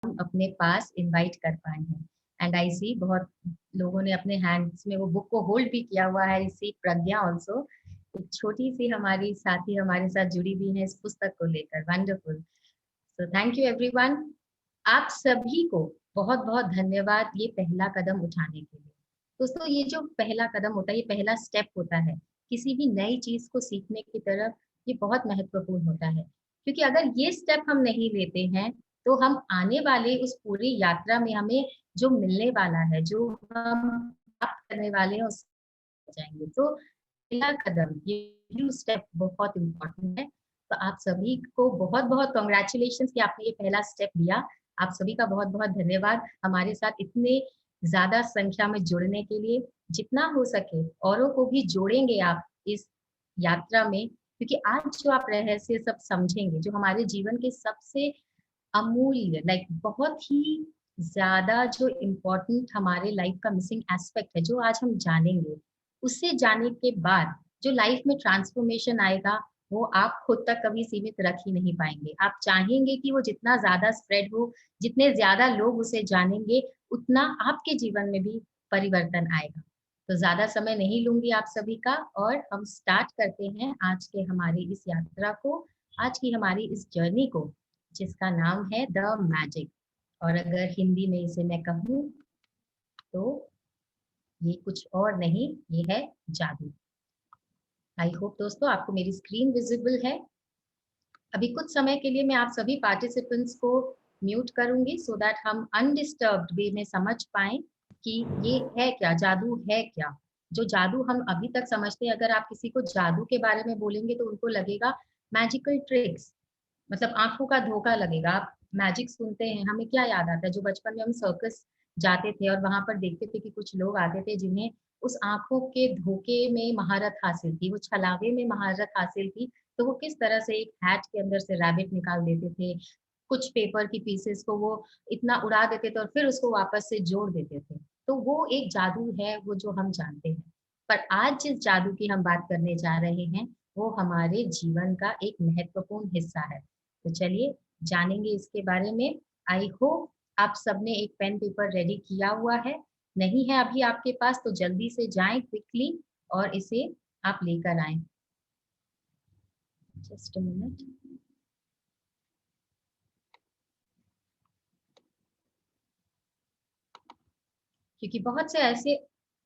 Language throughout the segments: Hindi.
हम अपने पास इनवाइट कर पाए हैं। एंड आई सी बहुत लोगों ने अपने हैंड्स में वो बुक को होल्ड भी किया हुआ है। आई सी प्रज्ञा ऑल्सो, एक छोटी सी हमारी साथी हमारे साथ जुड़ी हुई है इस पुस्तक को लेकर। Wonderful. So thank you everyone. आप सभी को बहुत बहुत धन्यवाद ये पहला कदम उठाने के लिए। दोस्तों, ये जो पहला कदम होता है, ये पहला स्टेप होता है किसी भी नई चीज को सीखने की तरफ। ये बहुत महत्वपूर्ण होता है, क्योंकि अगर ये स्टेप हम नहीं लेते हैं तो हम आने वाले उस पूरी यात्रा में हमें जो मिलने वाला है, जो हम प्राप्त करने वाले हैं, उस जाएंगे। तो पहला कदम, ये स्टेप बहुत इम्पोर्टेंट है। तो आप सभी को बहुत बहुत कॉन्ग्रेचुलेशन कि आपने ये पहला स्टेप लिया। आप सभी का बहुत बहुत धन्यवाद हमारे साथ इतने ज्यादा संख्या में जुड़ने के लिए। जितना हो सके औरों को भी जोड़ेंगे आप इस यात्रा में, क्योंकि आज जो आप रहस्य सब समझेंगे, जो हमारे जीवन के सबसे अमूल्य, लाइक बहुत ही ज्यादा जो इम्पोर्टेंट हमारे लाइफ का मिसिंग एस्पेक्ट है, जो आज हम जानेंगे, उससे जाने के बाद जो लाइफ में ट्रांसफॉर्मेशन आएगा, वो आप खुद तक कभी सीमित रख ही नहीं पाएंगे। आप चाहेंगे कि वो जितना ज्यादा स्प्रेड हो, जितने ज्यादा लोग उसे जानेंगे, उतना आपके जीवन में भी परिवर्तन आएगा। तो ज्यादा समय नहीं लूंगी आप सभी का, और हम स्टार्ट करते हैं आज के हमारी इस यात्रा को, आज की हमारी इस जर्नी को, जिसका नाम है द मैजिक। और अगर हिंदी में इसे मैं कहूँ तो ये कुछ और नहीं, ये है जादू। आई होप दोस्तों आपको मेरी स्क्रीन विजिबल है। अभी कुछ समय के लिए मैं आप सभी पार्टिसिपेंट्स को म्यूट करूंगी, सो दैट हम अनडिस्टर्ब्ड वे में समझ पाए कि ये है क्या, जादू है क्या। जो जादू हम अभी तक समझते हैं, अगर आप किसी को जादू के बारे में बोलेंगे तो उनको लगेगा मैजिकल ट्रिक्स, मतलब आंखों का धोखा लगेगा। आप मैजिक सुनते हैं, हमें क्या याद आता है, जो बचपन में हम सर्कस जाते थे और वहां पर देखते थे कि कुछ लोग आते थे जिन्हें उस आंखों के धोखे में महारत हासिल थी, वो छलावे में महारत हासिल थी। तो वो किस तरह से एक हैट के अंदर से रैबिट निकाल देते थे, कुछ पेपर की पीसेस को वो इतना उड़ा देते थे और फिर उसको वापस से जोड़ देते थे। तो वो एक जादू है, वो जो हम जानते हैं। पर आज जिस जादू की हम बात करने जा रहे हैं, वो हमारे जीवन का एक महत्वपूर्ण हिस्सा है। तो चलिए जानेंगे इसके बारे में। आई होप आप सबने एक पेन पेपर रेडी किया हुआ है। नहीं है अभी आपके पास तो जल्दी से जाएं क्विकली और इसे आप लेकर आए। Just a minute. क्योंकि बहुत से ऐसे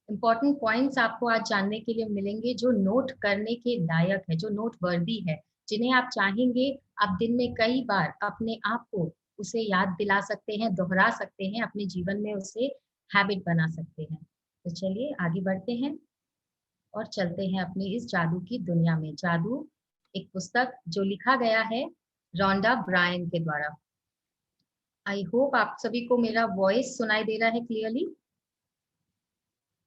इंपॉर्टेंट पॉइंट्स आपको आज जानने के लिए मिलेंगे जो नोट करने के लायक है, जो नोट वर्दी है, जिन्हें आप चाहेंगे आप दिन में कई बार अपने आप को उसे याद दिला सकते हैं, दोहरा सकते हैं, अपने जीवन में उसे हैबिट बना सकते हैं। तो चलिए आगे बढ़ते हैं और चलते हैं अपनी इस जादू की दुनिया में। जादू एक पुस्तक जो लिखा गया है रोंडा ब्रायन के द्वारा। आई होप आप सभी को मेरा वॉइस सुनाई दे रहा है क्लियरली।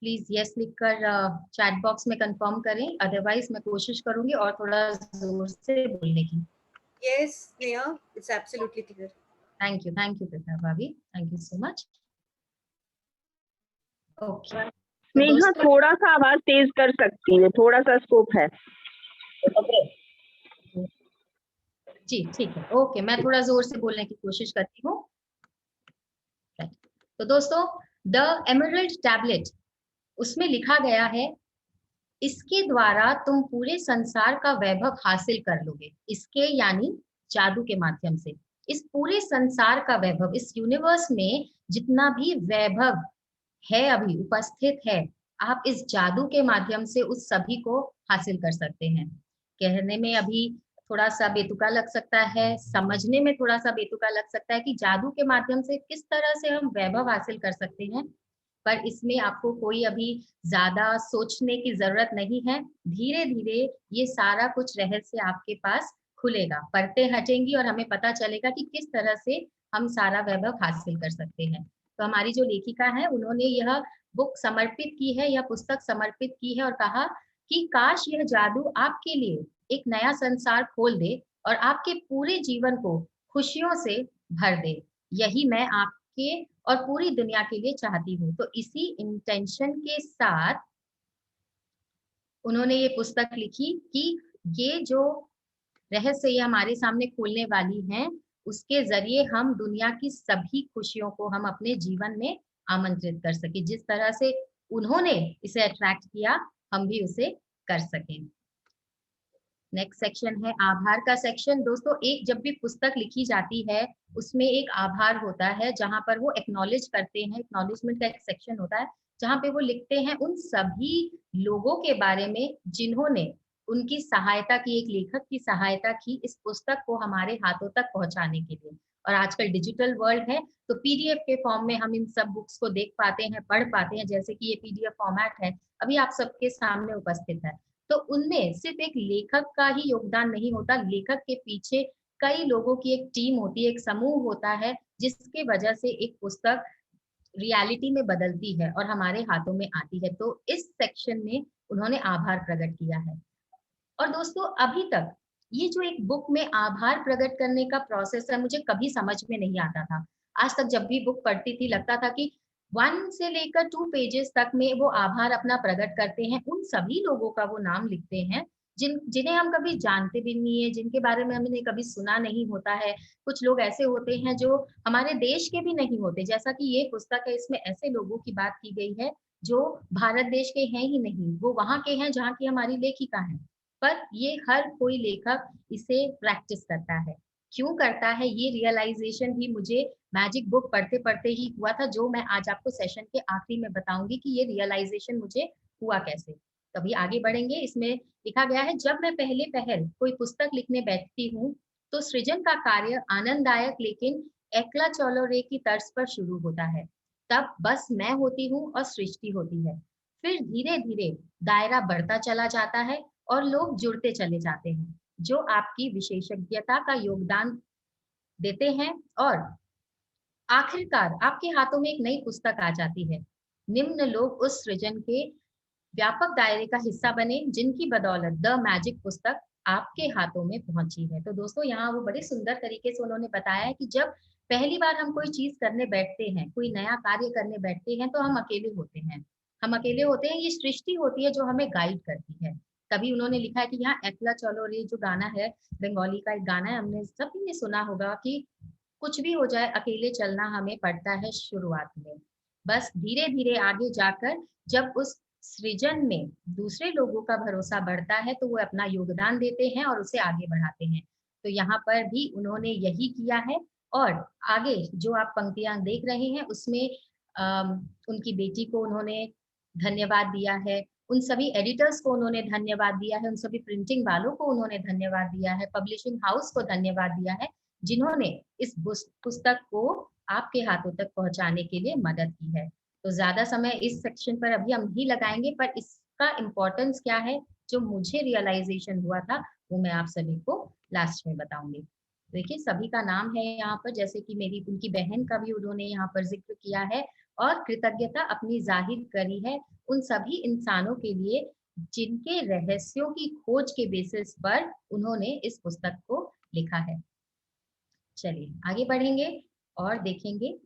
प्लीज यस लिखकर चैट बॉक्स में कंफर्म करें, अदरवाइज मैं कोशिश करूंगी और थोड़ा जोर से बोलने की। Yes, Neha, it's absolutely clear. Thank you प्रथा भाभी, thank you so much. Okay, तो स्नेहा दोस्तों थोड़ा सा आवाज तेज कर सकती है, थोड़ा सा स्कोप है। जी ठीक है, ओके, मैं थोड़ा जोर से बोलने की कोशिश करती हूँ। तो दोस्तों, द एमरल्ड टैबलेट, उसमें लिखा गया है इसके द्वारा तुम पूरे संसार का वैभव हासिल कर लोगे। इसके यानी जादू के माध्यम से इस पूरे संसार का वैभव, इस यूनिवर्स में जितना भी वैभव है अभी उपस्थित है, आप इस जादू के माध्यम से उस सभी को हासिल कर सकते हैं। कहने में अभी थोड़ा सा बेतुका लग सकता है, समझने में थोड़ा सा बेतुका लग सकता है कि जादू के माध्यम से किस तरह से हम वैभव हासिल कर सकते हैं, पर इसमें आपको कोई अभी ज्यादा सोचने की जरूरत नहीं है। धीरे धीरे ये सारा कुछ रहस्य आपके पास खुलेगा, परतें हटेंगी और हमें पता चलेगा कि किस तरह से हम सारा वैभव हासिल कर सकते हैं। तो हमारी जो लेखिका है, उन्होंने यह बुक समर्पित की है, यह पुस्तक समर्पित की है और कहा कि काश यह जादू आपके लिए एक नया संसार खोल दे और आपके पूरे जीवन को खुशियों से भर दे। यही मैं आपके और पूरी दुनिया के लिए चाहती हूँ। तो इसी इंटेंशन के साथ उन्होंने ये पुस्तक लिखी कि ये जो रहस्य ये हमारे सामने खोलने वाली हैं, उसके जरिए हम दुनिया की सभी खुशियों को हम अपने जीवन में आमंत्रित कर सके। जिस तरह से उन्होंने इसे अट्रैक्ट किया, हम भी उसे कर सकें। नेक्स्ट सेक्शन है आभार का सेक्शन। दोस्तों, एक जब भी पुस्तक लिखी जाती है उसमें एक आभार होता है, जहां पर वो एक्नॉलेज करते हैं, एक्नॉलेजमेंट का एक सेक्शन होता है जहां पे वो लिखते हैं उन सभी लोगों के बारे में जिन्होंने उनकी सहायता की, एक लेखक की सहायता की इस पुस्तक को हमारे हाथों तक पहुंचाने के लिए। और आजकल डिजिटल वर्ल्ड है तो पीडीएफ के फॉर्म में हम इन सब बुक्स को देख पाते हैं, पढ़ पाते हैं, जैसे कि ये पीडीएफ फॉर्मेट है अभी आप सबके सामने उपस्थित है। तो उनमें सिर्फ एक लेखक का ही योगदान नहीं होता, लेखक के पीछे कई लोगों की एक टीम होती है, एक समूह होता है, जिसके वजह से एक पुस्तक रियलिटी में बदलती है और हमारे हाथों में आती है। तो इस सेक्शन में उन्होंने आभार प्रकट किया है। और दोस्तों, अभी तक ये जो एक बुक में आभार प्रकट करने का प्रोसेस है, मुझे कभी समझ में नहीं आता था। आज तक जब भी बुक पढ़ती थी लगता था कि 1 से लेकर 2 पेजेस तक में वो आभार अपना प्रकट करते हैं, उन सभी लोगों का वो नाम लिखते हैं जिन्हें हम कभी जानते भी नहीं है, जिनके बारे में हमने कभी सुना नहीं होता है। कुछ लोग ऐसे होते हैं जो हमारे देश के भी नहीं होते, जैसा कि ये पुस्तक है, इसमें ऐसे लोगों की बात की गई है जो भारत देश के हैं ही नहीं, वो वहां के हैं जहाँ की हमारी लेखिका है। पर ये हर कोई लेखक इसे प्रैक्टिस करता है। क्यों करता है, ये रियलाइजेशन भी मुझे मैजिक बुक पढ़ते पढ़ते ही हुआ था, जो मैं आज आपको सेशन के आखिरी में बताऊंगी कि ये रियलाइजेशन मुझे हुआ कैसे। तभी आगे बढ़ेंगे। इसमें लिखा गया है, जब मैं पहले पहल कोई पुस्तक लिखने बैठती हूँ तो सृजन का कार्य आनंददायक लेकिन एकला चलो रे की तर्ज पर शुरू होता है। तब बस मैं होती हूँ और सृष्टि होती है। फिर धीरे धीरे दायरा बढ़ता चला जाता है और लोग जुड़ते चले जाते हैं जो आपकी विशेषज्ञता का योगदान देते हैं, और आखिरकार आपके हाथों में एक नई पुस्तक आ जाती है। निम्न लोग उस सृजन के व्यापक दायरे का हिस्सा बने जिनकी बदौलत द मैजिक पुस्तक आपके हाथों में पहुंची है। तो दोस्तों, यहाँ वो बड़े सुंदर तरीके से उन्होंने बताया है कि जब पहली बार हम कोई चीज करने बैठते हैं, कोई नया कार्य करने बैठते हैं, तो हम अकेले होते हैं। हम अकेले होते हैं, ये सृष्टि होती है जो हमें गाइड करती है। तभी उन्होंने लिखा है कि यहाँ एकला चलो रे जो गाना है, बंगाली का एक गाना है, हमने सभी ने सुना होगा कि कुछ भी हो जाए अकेले चलना हमें पड़ता है शुरुआत में। बस धीरे धीरे आगे जाकर जब उस सृजन में दूसरे लोगों का भरोसा बढ़ता है तो वो अपना योगदान देते हैं और उसे आगे बढ़ाते हैं। तो यहाँ पर भी उन्होंने यही किया है। और आगे जो आप पंक्तियां देख रहे हैं उसमें उनकी बेटी को उन्होंने धन्यवाद दिया है, उन सभी एडिटर्स को उन्होंने धन्यवाद दिया है, उन सभी प्रिंटिंग वालों को उन्होंने धन्यवाद दिया है, पब्लिशिंग हाउस को धन्यवाद दिया है जिन्होंने इस पुस्तक को आपके हाथों तक पहुंचाने के लिए मदद की है। तो ज्यादा समय इस सेक्शन पर अभी हम नहीं लगाएंगे, पर इसका इम्पोर्टेंस क्या है जो मुझे रियलाइजेशन हुआ था वो मैं आप सभी को लास्ट में बताऊंगी। देखिए, सभी का नाम है यहाँ पर, जैसे कि मेरी उनकी बहन का भी उन्होंने यहाँ पर जिक्र किया है और कृतज्ञता अपनी जाहिर करी है उन सभी इंसानों के लिए जिनके रहस्यों की खोज के बेसिस पर उन्होंने इस पुस्तक को लिखा है। चलिए आगे बढ़ेंगे और देखेंगे।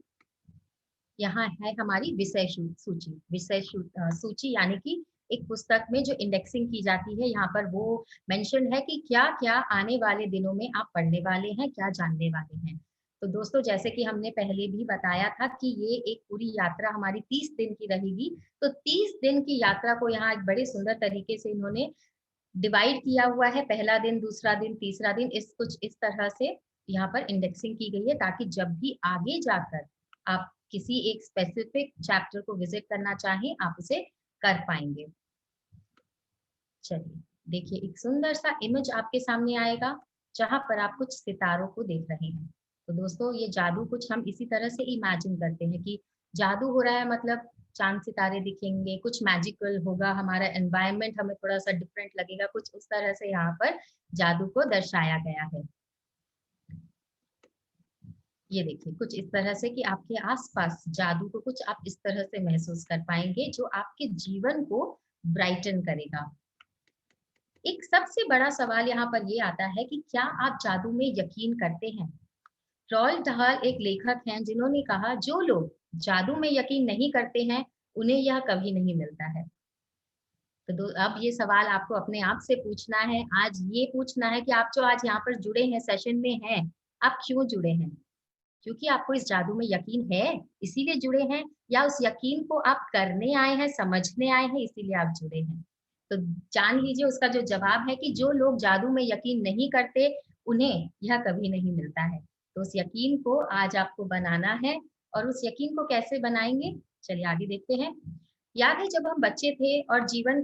यहाँ है हमारी विषय सूची। सूची यानी कि एक पुस्तक में जो इंडेक्सिंग की जाती है, यहाँ पर वो मेंशन है कि क्या क्या आने वाले दिनों में आप पढ़ने वाले हैं, क्या जानने वाले हैं। तो दोस्तों, जैसे कि हमने पहले भी बताया था कि ये एक पूरी यात्रा हमारी 30 दिन की रहेगी। तो 30 दिन की यात्रा को यहाँ एक बड़े सुंदर तरीके से इन्होंने डिवाइड किया हुआ है, पहला दिन, दूसरा दिन, तीसरा दिन, इस कुछ इस तरह से यहाँ पर इंडेक्सिंग की गई है ताकि जब भी आगे जाकर आप किसी एक स्पेसिफिक चैप्टर को विजिट करना चाहें आप उसे कर पाएंगे। चलिए देखिए, एक सुंदर सा इमेज आपके सामने आएगा जहां पर आप कुछ सितारों को देख रहे हैं। तो दोस्तों, ये जादू कुछ हम इसी तरह से इमेजिन करते हैं कि जादू हो रहा है, मतलब चांद सितारे दिखेंगे, कुछ मैजिकल होगा, हमारा एनवायरनमेंट हमें थोड़ा सा डिफरेंट लगेगा, कुछ उस तरह से यहाँ पर जादू को दर्शाया गया है। ये देखिए, कुछ इस तरह से कि आपके आसपास जादू को कुछ आप इस तरह से महसूस कर पाएंगे जो आपके जीवन को ब्राइटन करेगा। एक सबसे बड़ा सवाल यहाँ पर ये आता है कि क्या आप जादू में यकीन करते हैं? रॉल्ड डहाल एक लेखक हैं जिन्होंने कहा, जो लोग जादू में यकीन नहीं करते हैं उन्हें यह कभी नहीं मिलता है। तो अब ये सवाल आपको अपने आप से पूछना है, आज ये पूछना है कि आप जो आज यहाँ पर जुड़े हैं, सेशन में हैं, आप क्यों जुड़े हैं? क्योंकि आपको इस जादू में यकीन है, इसीलिए जुड़े हैं, या उस यकीन को आप करने आए हैं, समझने आए हैं, इसीलिए आप जुड़े हैं? तो जान लीजिए उसका जो जवाब है कि जो लोग जादू में यकीन नहीं करते, उन्हें यह कभी नहीं मिलता है। तो उस यकीन को आज आपको बनाना है, और उस यकीन को कैसे बनाएँगे? चलिए आगे देखते हैं। याद है जब हम बच्चे थे और जीवन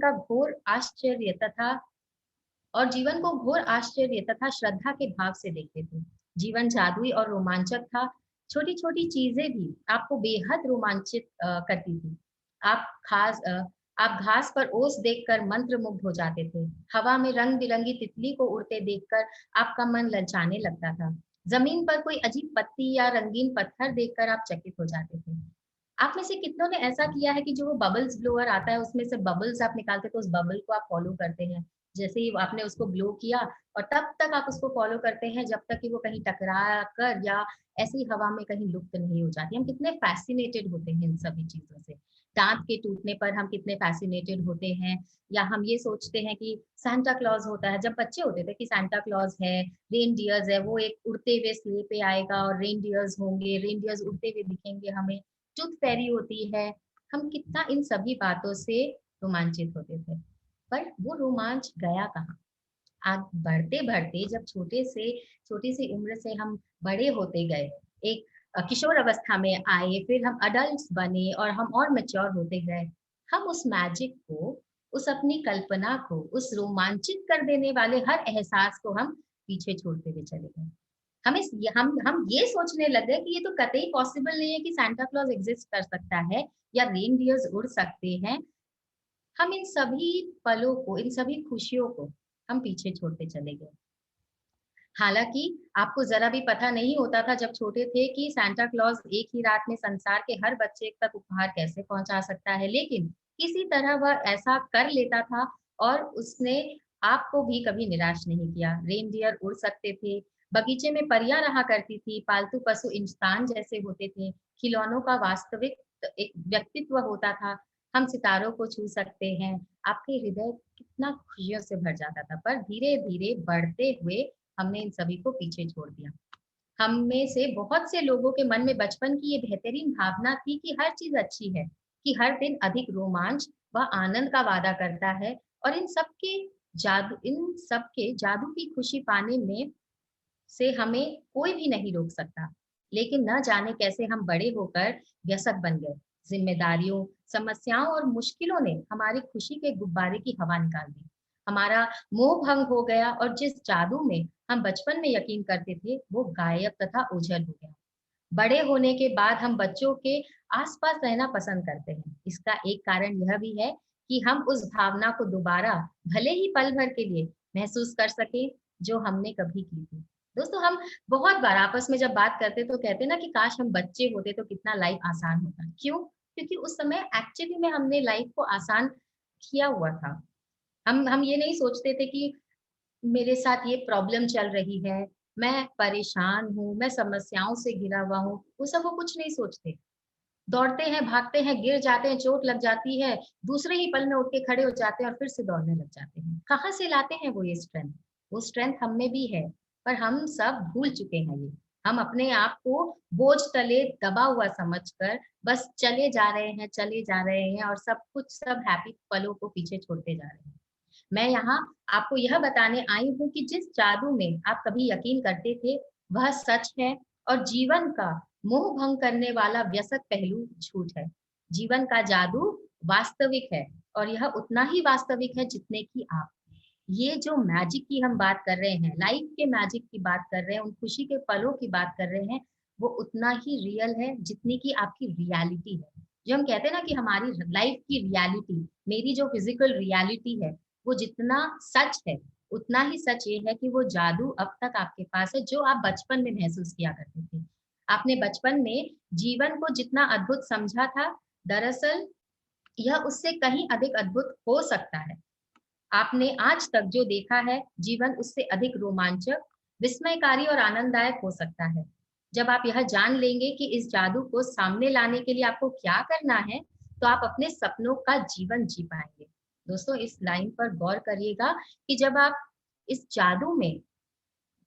को घोर आश्चर्य तथा श्रद्धा के भाव से देखते थे। जीवन जादुई और रोमांचक था। छोटी-छोटी चीजें भी आपको बेहद रोमांचित करती थी। आप खास अ, आप घास पर ओस देखकर मंत्रमुग्ध हो जाते थे। हवा में रंग-बिरंगी तितली को उड़ते देखकर आपका मन ललचाने लगता था। जमीन पर कोई अजीब पत्ती या रंगीन पत्थर देखकर आप चकित हो जाते थे। आप में से कितनों ने ऐसा किया है कि जो वो बबल्स ब्लोअर आता है उसमें से बबल्स आप निकालते तो उस बबल को आप फॉलो करते हैं। जैसे ही आपने उसको ब्लो किया और तब तक आप उसको फॉलो करते हैं जब तक कि वो कहीं टकरा कर या ऐसी हवा में कहीं लुप्त नहीं हो जाती। हम कितने फैसिनेटेड होते हैं इन सभी चीज़ों से। दाँत के टूटने पर हम कितने फैसिनेटेड होते हैं, या हम ये सोचते हैं कि सांता क्लॉज़ होता है। जब बच्चे होते थे कि सांता क्लॉज़ है, रेनडियर्स है, वो एक उड़ते हुए स्लेह पे आएगा और रेनडियर्स होंगे, रेनडियर्स उड़ते हुए दिखेंगे हमें। टूथ फेरी होती है। हम कितना इन सभी बातों से रोमांचित होते थे। पर वो रोमांच गया कहाँ? आग बढ़ते-बढ़ते जब छोटी सी उम्र से हम बड़े होते गए, एक किशोर अवस्था में आए, फिर हम अडल्ट्स बने और हम और मैच्योर होते गए। हम उस मैजिक को, उस अपनी कल्पना को, उस रोमांचित कर देने वाले हर एहसास को हम पीछे छोड़ते हुए चले गए। हम ये सोचने लग गए कि ये तो कतई पॉसिबल नहीं है कि सांता क्लॉज एग्जिस्ट कर सकता है या रेनडियर्स उड़ सकते हैं। हम इन सभी पलों को, इन सभी खुशियों को हम पीछे छोड़ते चले गए। हालाँकि आपको ज़रा भी पता नहीं होता था जब छोटे थे कि सांता क्लॉज एक ही रात में संसार के हर बच्चे तक उपहार कैसे पहुँचा सकता है, लेकिन किसी तरह वह ऐसा कर लेता था और उसने आपको भी कभी निराश नहीं किया। रेनडियर उड़ सकते थे, बगीचे में परियाँ रहा करती थी, पालतू पशु इंसान जैसे होते थे, खिलौनों का वास्तविक एक व्यक्तित्व होता था, हम सितारों को छू सकते हैं, आपके हृदय कितना खुशियों से भर जाता था। पर धीरे-धीरे बढ़ते हुए हमने इन सभी को पीछे छोड़ दिया। हम में से बहुत से लोगों के मन में बचपन की ये बेहतरीन भावना थी कि हर चीज़ अच्छी है, कि हर दिन अधिक रोमांच व आनंद का वादा करता है, और इन सब के जादू की खुशी पाने में से हमें कोई भी नहीं रोक सकता। लेकिन न जाने कैसे हम बड़े होकर व्यसक बन गए। ज़िम्मेदारियों, समस्याओं और मुश्किलों ने हमारी खुशी के गुब्बारे की हवा निकाल दी। हमारा मोह भंग हो गया और जिस जादू में हम बचपन में यकीन करते थे, वो गायब तथा ओझल हो गया। बड़े होने के बाद हम बच्चों के आस-पास रहना पसंद करते हैं। इसका एक कारण यह भी है कि हम उस भावना को दोबारा, भले ही पल भर के लिए, महसूस कर सकें, जो हमने कभी की थी। दोस्तों, हम बहुत बार आपस में जब बात करते तो कहते हैं ना कि काश हम बच्चे होते तो कितना लाइफ आसान होता। क्यों? क्योंकि उस समय एक्चुअली में हमने लाइफ को आसान किया हुआ था। हम ये नहीं सोचते थे कि मेरे साथ ये प्रॉब्लम चल रही है, मैं परेशान हूँ, मैं समस्याओं से घिरा हुआ हूँ, वो कुछ नहीं सोचते। दौड़ते हैं, भागते हैं, गिर जाते हैं, चोट लग जाती है, दूसरे ही पल में उठ के खड़े हो जाते हैं और फिर से दौड़ने लग जाते हैं। कहाँ से लाते हैं वो ये स्ट्रेंथ? वो स्ट्रेंथ हम में भी है, पर हम सब भूल चुके हैं ये। हम अपने आप को बोझ तले दबा हुआ समझकर बस चले जा रहे हैं और सब हैप्पी पलों को पीछे छोड़ते जा रहे हैं। मैं यहाँ आपको यह बताने आई हूँ कि जिस जादू में आप कभी यकीन करते थे, वह सच है, और जीवन का मोह भंग करने वाला व्यसक पहलू झूठ है। जीवन का जादू वास्तविक है, और यह उतना ही वास्तविक है जितने कि आप। ये जो मैजिक की हम बात कर रहे हैं, लाइफ के मैजिक की बात कर रहे हैं, उन खुशी के पलों की बात कर रहे हैं, वो उतना ही रियल है जितनी कि आपकी रियलिटी है। जो हम कहते हैं ना कि हमारी लाइफ की रियलिटी, मेरी जो फिजिकल रियलिटी है, वो जितना सच है, उतना ही सच ये है कि वो जादू अब तक आपके पास है, जो आप बचपन में महसूस किया करते थे। आपने बचपन में जीवन को जितना अद्भुत समझा था, दरअसल यह उससे कहीं अधिक अद्भुत हो सकता है। आपने आज तक जो देखा है, जीवन उससे अधिक रोमांचक, विस्मयकारी और आनंददायक हो सकता है। जब आप यह जान लेंगे कि इस जादू को सामने लाने के लिए आपको क्या करना है, तो आप अपने सपनों का जीवन जी पाएंगे। दोस्तों, इस लाइन पर गौर करिएगा कि जब आप इस जादू में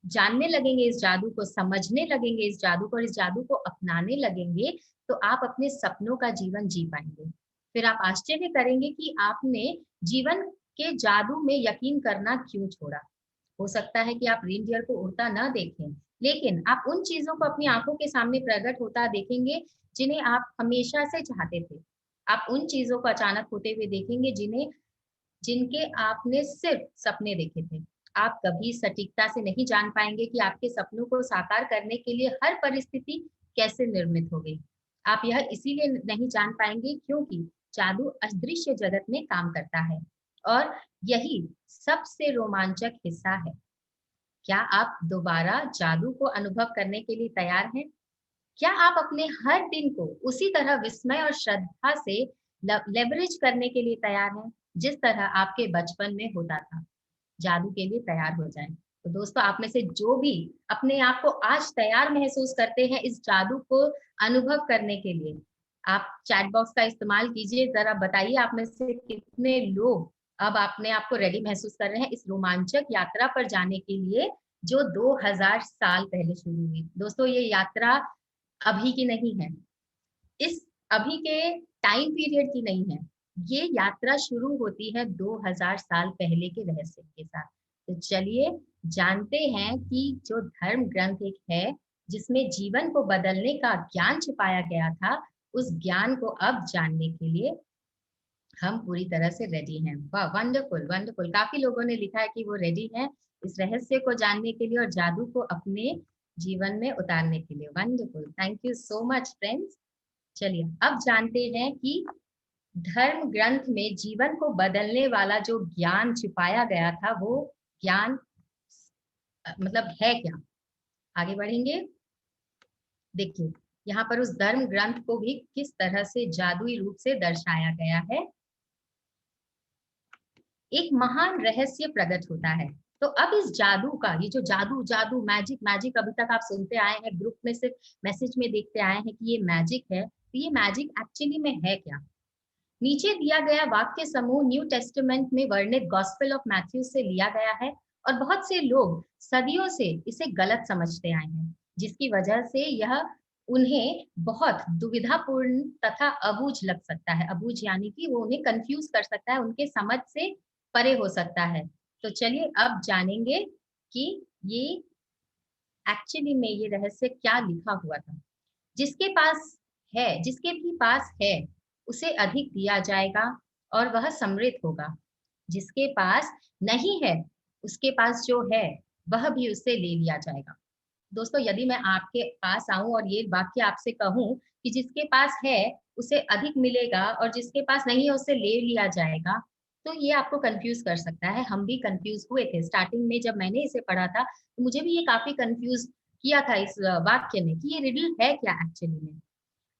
जानने लगेंगे इस जादू को, समझने लगेंगे इस जादू को और इस जादू को अपनाने लगेंगे, तो आप अपने सपनों का जीवन जी पाएंगे। फिर आप आश्चर्य करेंगे कि आपने जीवन के जादू में यकीन करना क्यों छोड़ा। हो सकता है कि आप रेनडियर को उड़ता ना देखें, लेकिन आप उन चीजों को अपनी आंखों के सामने प्रकट होता देखेंगे जिन्हें आप हमेशा से चाहते थे। आप उन चीजों को अचानक होते हुए देखेंगे जिनके आपने सिर्फ सपने देखे थे। आप कभी सटीकता से नहीं जान पाएंगे कि आपके सपनों को साकार करने के लिए हर परिस्थिति कैसे निर्मित हो गई। आप यह इसीलिए नहीं जान पाएंगे क्योंकि जादू अदृश्य जगत में काम करता है और यही सबसे रोमांचक हिस्सा है। क्या आप दोबारा जादू को अनुभव करने के लिए तैयार हैं? क्या आप अपने हर दिन को उसी तरह विस्मय और श्रद्धा से लेवरेज करने के लिए तैयार हैं जिस तरह आपके बचपन में होता था? जादू के लिए तैयार हो जाएं। तो दोस्तों, आप में से जो भी अपने आप को आज तैयार महसूस करते हैं इस जादू को अनुभव करने के लिए, आप चैट बॉक्स का इस्तेमाल कीजिए। जरा बताइए आप में से कितने लोग अब अपने आप को रेडी महसूस कर रहे हैं इस रोमांचक यात्रा पर जाने के लिए जो 2000 साल पहले शुरू हुई। दोस्तों, ये यात्रा अभी की नहीं है, इस अभी के टाइम पीरियड की नहीं है। ये यात्रा शुरू होती है 2000 साल पहले के रहस्य के साथ। तो चलिए जानते हैं कि जो धर्म ग्रंथ एक है जिसमें जीवन को बदलने का ज्ञान छिपाया गया था, उस ज्ञान को अब जानने के लिए हम पूरी तरह से रेडी हैं। वाह, वंडरफुल वंडरफुल। काफी लोगों ने लिखा है कि वो रेडी हैं इस रहस्य को जानने के लिए और जादू को अपने जीवन में उतारने के लिए। Wonderful, thank you so much friends. चलिए अब जानते हैं कि धर्म ग्रंथ में जीवन को बदलने वाला जो ज्ञान छिपाया गया था वो ज्ञान मतलब है क्या। आगे बढ़ेंगे। देखिए यहाँ पर उस धर्म ग्रंथ को भी किस तरह से जादुई रूप से दर्शाया गया है। एक महान रहस्य प्रकट होता है। तो अब इस जादू का, ये जो जादू जादू मैजिक मैजिक अभी तक आप सुनते आए हैं, ग्रुप में सिर्फ मैसेज में देखते आए हैं कि ये मैजिक है, तो ये मैजिक एक्चुअली में है क्या। नीचे दिया गया वाक्य समूह न्यू टेस्टामेंट में वर्णित गॉस्पेल ऑफ मैथ्यू से लिया गया है और बहुत से लोग सदियों से इसे गलत समझते आए हैं, जिसकी वजह से यह उन्हें बहुत दुविधापूर्ण तथा अबूझ लग सकता है। अबूझ यानी कि वो उन्हें कंफ्यूज कर सकता है, उनके समझ से परे हो सकता है। तो चलिए अब जानेंगे कि ये एक्चुअली में ये रहस्य क्या लिखा हुआ था। जिसके पास है, जिसके भी पास है उसे अधिक दिया जाएगा और वह समृद्ध होगा। जिसके पास नहीं है, उसके पास जो है वह भी उससे ले लिया जाएगा। दोस्तों, यदि मैं आपके पास आऊं और ये वाक्य आपसे कहूं कि जिसके पास है उसे अधिक मिलेगा और जिसके पास नहीं है उससे ले लिया जाएगा, तो ये आपको कंफ्यूज कर सकता है। हम भी कंफ्यूज हुए थे स्टार्टिंग में, जब मैंने इसे पढ़ा था तो मुझे भी ये काफी कंफ्यूज किया था इस वाक्य ने कि ये रिडल है क्या एक्चुअली में।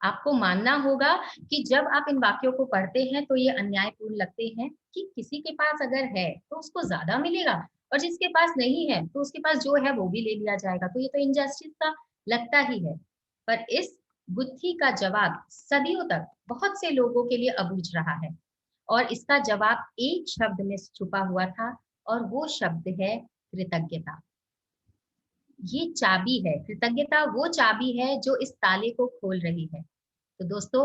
आपको मानना होगा कि जब आप इन वाक्यों को पढ़ते हैं तो ये अन्यायपूर्ण लगते हैं कि किसी के पास अगर है तो उसको ज्यादा मिलेगा और जिसके पास नहीं है तो उसके पास जो है वो भी ले लिया जाएगा, तो ये तो इनजस्टिस सा लगता ही है। पर इस बुद्धि का जवाब सदियों तक बहुत से लोगों के लिए अबूझ रहा है और इसका जवाब एक शब्द में छुपा हुआ था और वो शब्द है कृतज्ञता। ये चाबी है, कृतज्ञता वो चाबी है जो इस ताले को खोल रही है। तो दोस्तों,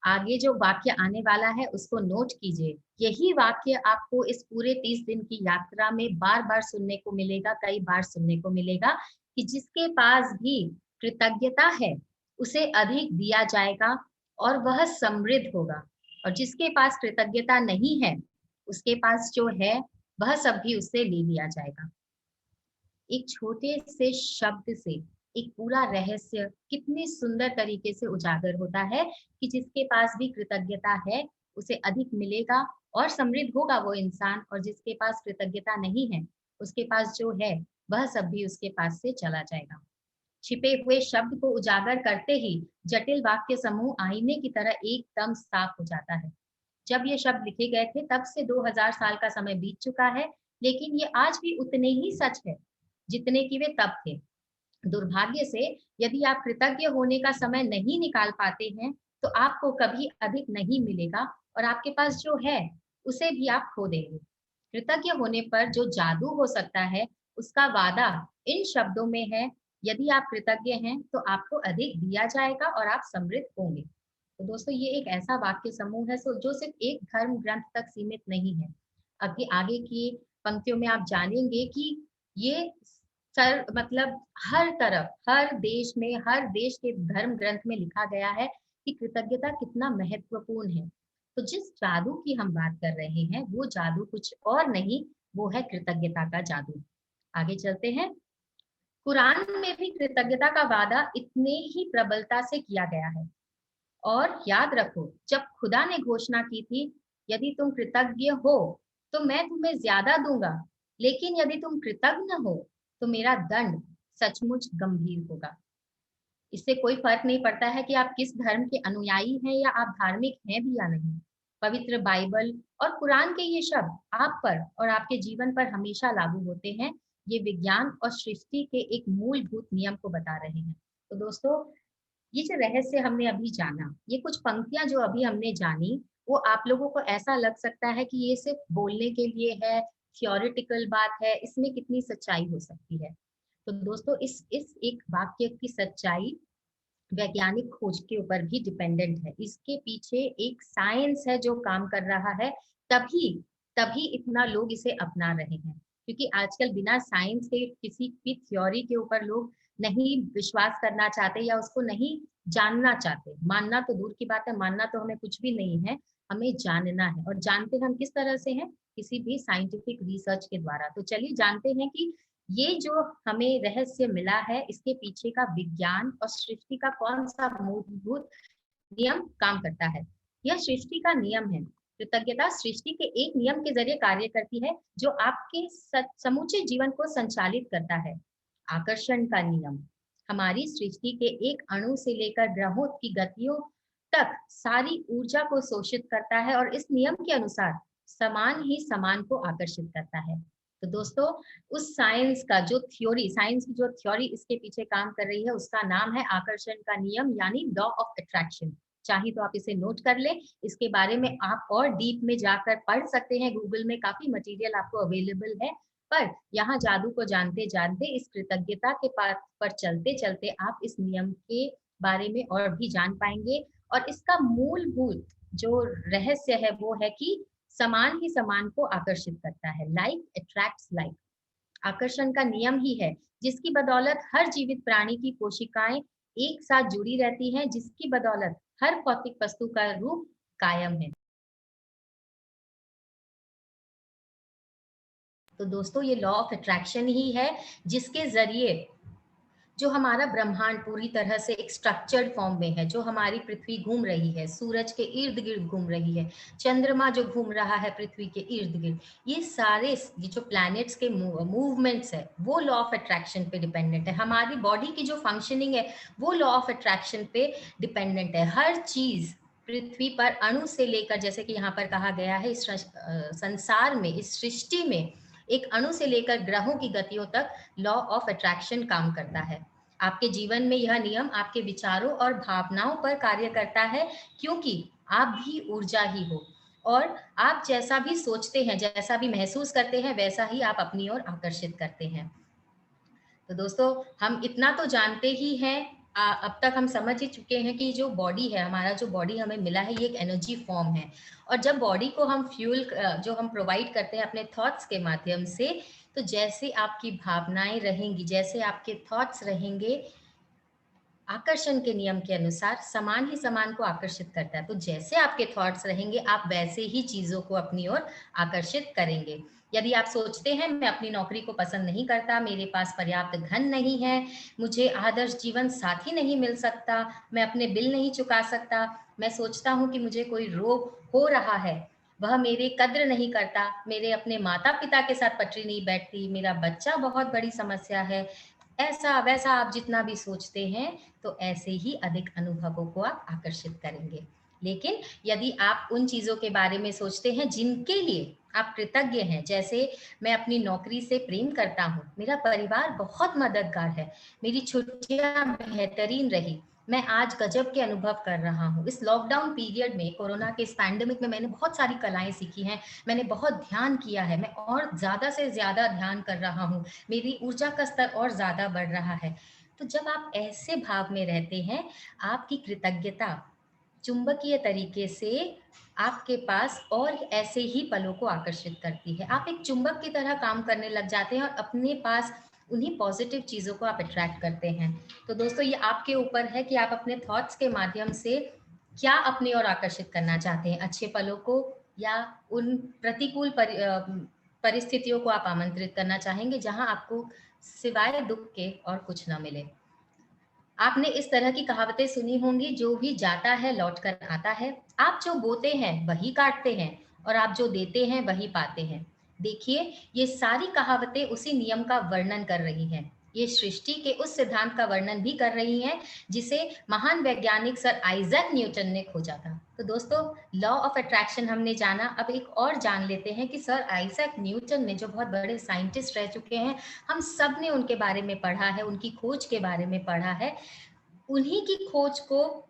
आगे जो वाक्य आने वाला है उसको नोट कीजिए। यही वाक्य आपको इस पूरे 30 दिन की यात्रा में बार बार सुनने को मिलेगा, कई बार सुनने को मिलेगा कि जिसके पास भी कृतज्ञता है उसे अधिक दिया जाएगा और वह समृद्ध होगा, और जिसके पास कृतज्ञता नहीं है उसके पास जो है वह सब भी उससे ले लिया जाएगा। एक छोटे से शब्द से एक पूरा रहस्य कितने सुंदर तरीके से उजागर होता है कि जिसके पास भी कृतज्ञता है उसे अधिक मिलेगा और समृद्ध होगा वो इंसान, और जिसके पास कृतज्ञता नहीं है उसके पास जो है वह सब भी उसके पास से चला जाएगा। छिपे हुए शब्द को उजागर करते ही जटिल वाक्य समूह आईने की तरह एकदम साफ हो जाता है। जब ये शब्द लिखे गए थे तब से 2000 साल का समय बीत चुका है, लेकिन ये आज भी उतने ही सच है जितने कि वे तब थे। दुर्भाग्य से यदि आप कृतज्ञ होने का समय नहीं निकाल पाते हैं तो आपको कभी अधिक नहीं मिलेगा और आपके पास जो है उसे भी आप खो देंगे। कृतज्ञ होने पर जो जादू हो सकता है उसका वादा इन शब्दों में है, यदि आप कृतज्ञ हैं तो आपको अधिक दिया जाएगा और आप समृद्ध होंगे। तो दोस्तों ये एक ऐसा वाक्य समूह है जो सिर्फ एक धर्म ग्रंथ तक सीमित नहीं है। अभी आगे की पंक्तियों में आप जानेंगे कि ये सर मतलब हर तरफ, हर देश में, हर देश के धर्म ग्रंथ में लिखा गया है कि कृतज्ञता कितना महत्वपूर्ण है। तो जिस जादू की हम बात कर रहे हैं वो जादू कुछ और नहीं, वो है कृतज्ञता का जादू। आगे चलते हैं। कुरान में भी कृतज्ञता का वादा इतने ही प्रबलता से किया गया है। और याद रखो, जब खुदा ने घोषणा की थी, यदि तुम कृतज्ञ हो तो मैं तुम्हें ज्यादा दूंगा, लेकिन यदि तुम कृतज्ञ हो तो मेरा दंड सचमुच गंभीर होगा। इससे कोई फर्क नहीं पड़ता है कि आप किस धर्म के अनुयायी हैं या आप धार्मिक हैं भी या नहीं। पवित्र बाइबल और कुरान के ये शब्द आप पर और आपके जीवन पर हमेशा लागू होते हैं। ये विज्ञान और सृष्टि के एक मूलभूत नियम को बता रहे हैं। तो दोस्तों, ये जो रहस्य हमने अभी जाना, ये कुछ पंक्तियां जो अभी हमने जानी, वो आप लोगों को ऐसा लग सकता है कि ये सिर्फ बोलने के लिए है, थियोरिटिकल बात है, इसमें कितनी सच्चाई हो सकती है। तो दोस्तों, इस एक वाक्य की सच्चाई वैज्ञानिक खोज के ऊपर भी डिपेंडेंट है। इसके पीछे एक साइंस है जो काम कर रहा है, तभी तभी इतना लोग इसे अपना रहे हैं। क्योंकि आजकल बिना साइंस के किसी भी थ्योरी के ऊपर लोग नहीं विश्वास करना चाहते या उसको नहीं जानना चाहते। मानना तो दूर की बात है, मानना तो हमें कुछ भी नहीं है, हमें जानना है। और जानते हम किस तरह से हैं? किसी भी साइंटिफिक रिसर्च के द्वारा। तो चलिए जानते हैं कि ये जो हमें रहस्य मिला है, इसके पीछे का विज्ञान और सृष्टि का कौन सा मूलभूत नियम काम करता है। यह सृष्टि का नियम है। कृतज्ञता सृष्टि के एक नियम के जरिए कार्य करती है जो आपके समूचे जीवन को संचालित करता है। आकर्षण का नियम हमारी सृष्टि के एक अणु से लेकर ग्रहों की गतियों तक सारी ऊर्जा को शोषित करता है और इस नियम के अनुसार समान ही समान को आकर्षित करता है। तो दोस्तों, उस साइंस का जो थ्योरी, साइंस की जो थ्योरी इसके पीछे काम कर रही है, उसका नाम है आकर्षण का नियम यानी लॉ ऑफ अट्रैक्शन। चाहे तो आप इसे नोट कर ले, इसके बारे में आप और डीप में जाकर पढ़ सकते हैं। गूगल में काफी मटेरियल आपको अवेलेबल है। पर यहाँ जादू को जानते जानते, इस कृतज्ञता के पाथ पर चलते चलते आप इस नियम के बारे में और भी जान पाएंगे। और इसका मूलभूत जो रहस्य है वो है कि समान ही समान को आकर्षित करता है। Like attracts like. आकर्षण का नियम ही है जिसकी बदौलत हर जीवित प्राणी की कोशिकाएं एक साथ जुड़ी रहती हैं, जिसकी बदौलत हर भौतिक वस्तु का रूप कायम है। तो दोस्तों, ये लॉ ऑफ अट्रैक्शन ही है जिसके जरिए जो हमारा ब्रह्मांड पूरी तरह से एक स्ट्रक्चर्ड फॉर्म में है, जो हमारी पृथ्वी घूम रही है, सूरज के इर्द गिर्द घूम रही है, चंद्रमा जो घूम रहा है पृथ्वी के इर्द गिर्द, ये सारे ये जो प्लैनेट्स के मूवमेंट्स है वो लॉ ऑफ अट्रैक्शन पे डिपेंडेंट है। हमारी बॉडी की जो फंक्शनिंग है वो लॉ ऑफ अट्रैक्शन पे डिपेंडेंट है। हर चीज पृथ्वी पर अणु से लेकर, जैसे कि यहाँ पर कहा गया है, इस संसार में, इस सृष्टि में एक अणु से लेकर ग्रहों की गतियों तक लॉ ऑफ अट्रैक्शन काम करता है। आपके जीवन में यह नियम आपके विचारों और भावनाओं पर कार्य करता है, क्योंकि आप भी ऊर्जा ही हो और आप जैसा भी सोचते हैं, जैसा भी महसूस करते हैं, वैसा ही आप अपनी ओर आकर्षित करते हैं। तो दोस्तों, हम इतना तो जानते ही हैं, अब तक हम समझ ही चुके हैं कि जो बॉडी है हमारा, जो बॉडी हमें मिला है, ये एक एनर्जी फॉर्म है। और जब बॉडी को हम फ्यूल जो हम प्रोवाइड करते हैं अपने थॉट्स के माध्यम से, तो जैसे आपकी भावनाएं रहेंगी, जैसे आपके थॉट्स रहेंगे, आकर्षण के नियम के अनुसार समान ही समान को आकर्षित करता है। तो जैसे आपके थॉट्स रहेंगे, आप वैसे ही चीजों को अपनी ओर आकर्षित करेंगे। यदि आप सोचते हैं मैं अपनी नौकरी को पसंद नहीं करता, मेरे पास पर्याप्त धन नहीं है, मुझे आदर्श जीवन साथी नहीं मिल सकता, मैं अपने बिल नहीं चुका सकता, मैं सोचता हूँ कि मुझे कोई रोग हो रहा है, वह मेरी कद्र नहीं करता, मेरे अपने माता पिता के साथ पटरी नहीं बैठती, मेरा बच्चा बहुत बड़ी समस्या है, ऐसा वैसा आप जितना भी सोचते हैं, तो ऐसे ही अधिक अनुभवों को आप आकर्षित करेंगे। लेकिन यदि आप उन चीजों के बारे में सोचते हैं जिनके लिए आप कृतज्ञ हैं, जैसे मैं अपनी नौकरी से प्रेम करता हूँ, मेरा परिवार बहुत मददगार है, मेरी छुट्टियां बेहतरीन रही, मैं आज गजब के अनुभव कर रहा हूँ। इस लॉकडाउन पीरियड में, कोरोना के इस पैंडेमिक में मैंने बहुत सारी कलाएँ सीखी हैं, मैंने बहुत ध्यान किया है, मैं और ज़्यादा से ज़्यादा ध्यान कर रहा हूँ, मेरी ऊर्जा का स्तर और ज़्यादा बढ़ रहा है। तो जब आप ऐसे भाव में रहते हैं, आपकी कृतज्ञता चुंबकीय तरीके से आपके पास और ऐसे ही पलों को आकर्षित करती है। आप एक चुंबक की तरह काम करने लग जाते हैं और अपने पास उन्हीं पॉजिटिव चीज़ों को आप अट्रैक्ट करते हैं। तो दोस्तों, ये आपके ऊपर है कि आप अपने थॉट्स के माध्यम से क्या अपनी ओर आकर्षित करना चाहते हैं, अच्छे पलों को या उन प्रतिकूल परिस्थितियों को आप आमंत्रित करना चाहेंगे जहां आपको सिवाय दुख के और कुछ ना मिले। आपने इस तरह की कहावतें सुनी होंगी, जो भी जाता है लौट कर आता है। आप जो बोते हैं वही काटते हैं और आप जो देते हैं वही पाते हैं। देखिए, ये सारी कहावतें उसी नियम का वर्णन कर रही हैं। ये सृष्टि के उस सिद्धांत का वर्णन भी कर रही हैं जिसे महान वैज्ञानिक सर आइजैक न्यूटन ने खोजा था। तो दोस्तों, लॉ ऑफ अट्रैक्शन हमने जाना, अब एक और जान लेते हैं कि सर आइजैक न्यूटन ने, जो बहुत बड़े साइंटिस्ट रह चुके हैं, हम सब ने उनके बारे में पढ़ा है, उनकी खोज के बारे में पढ़ा है। उन्हीं की खोज को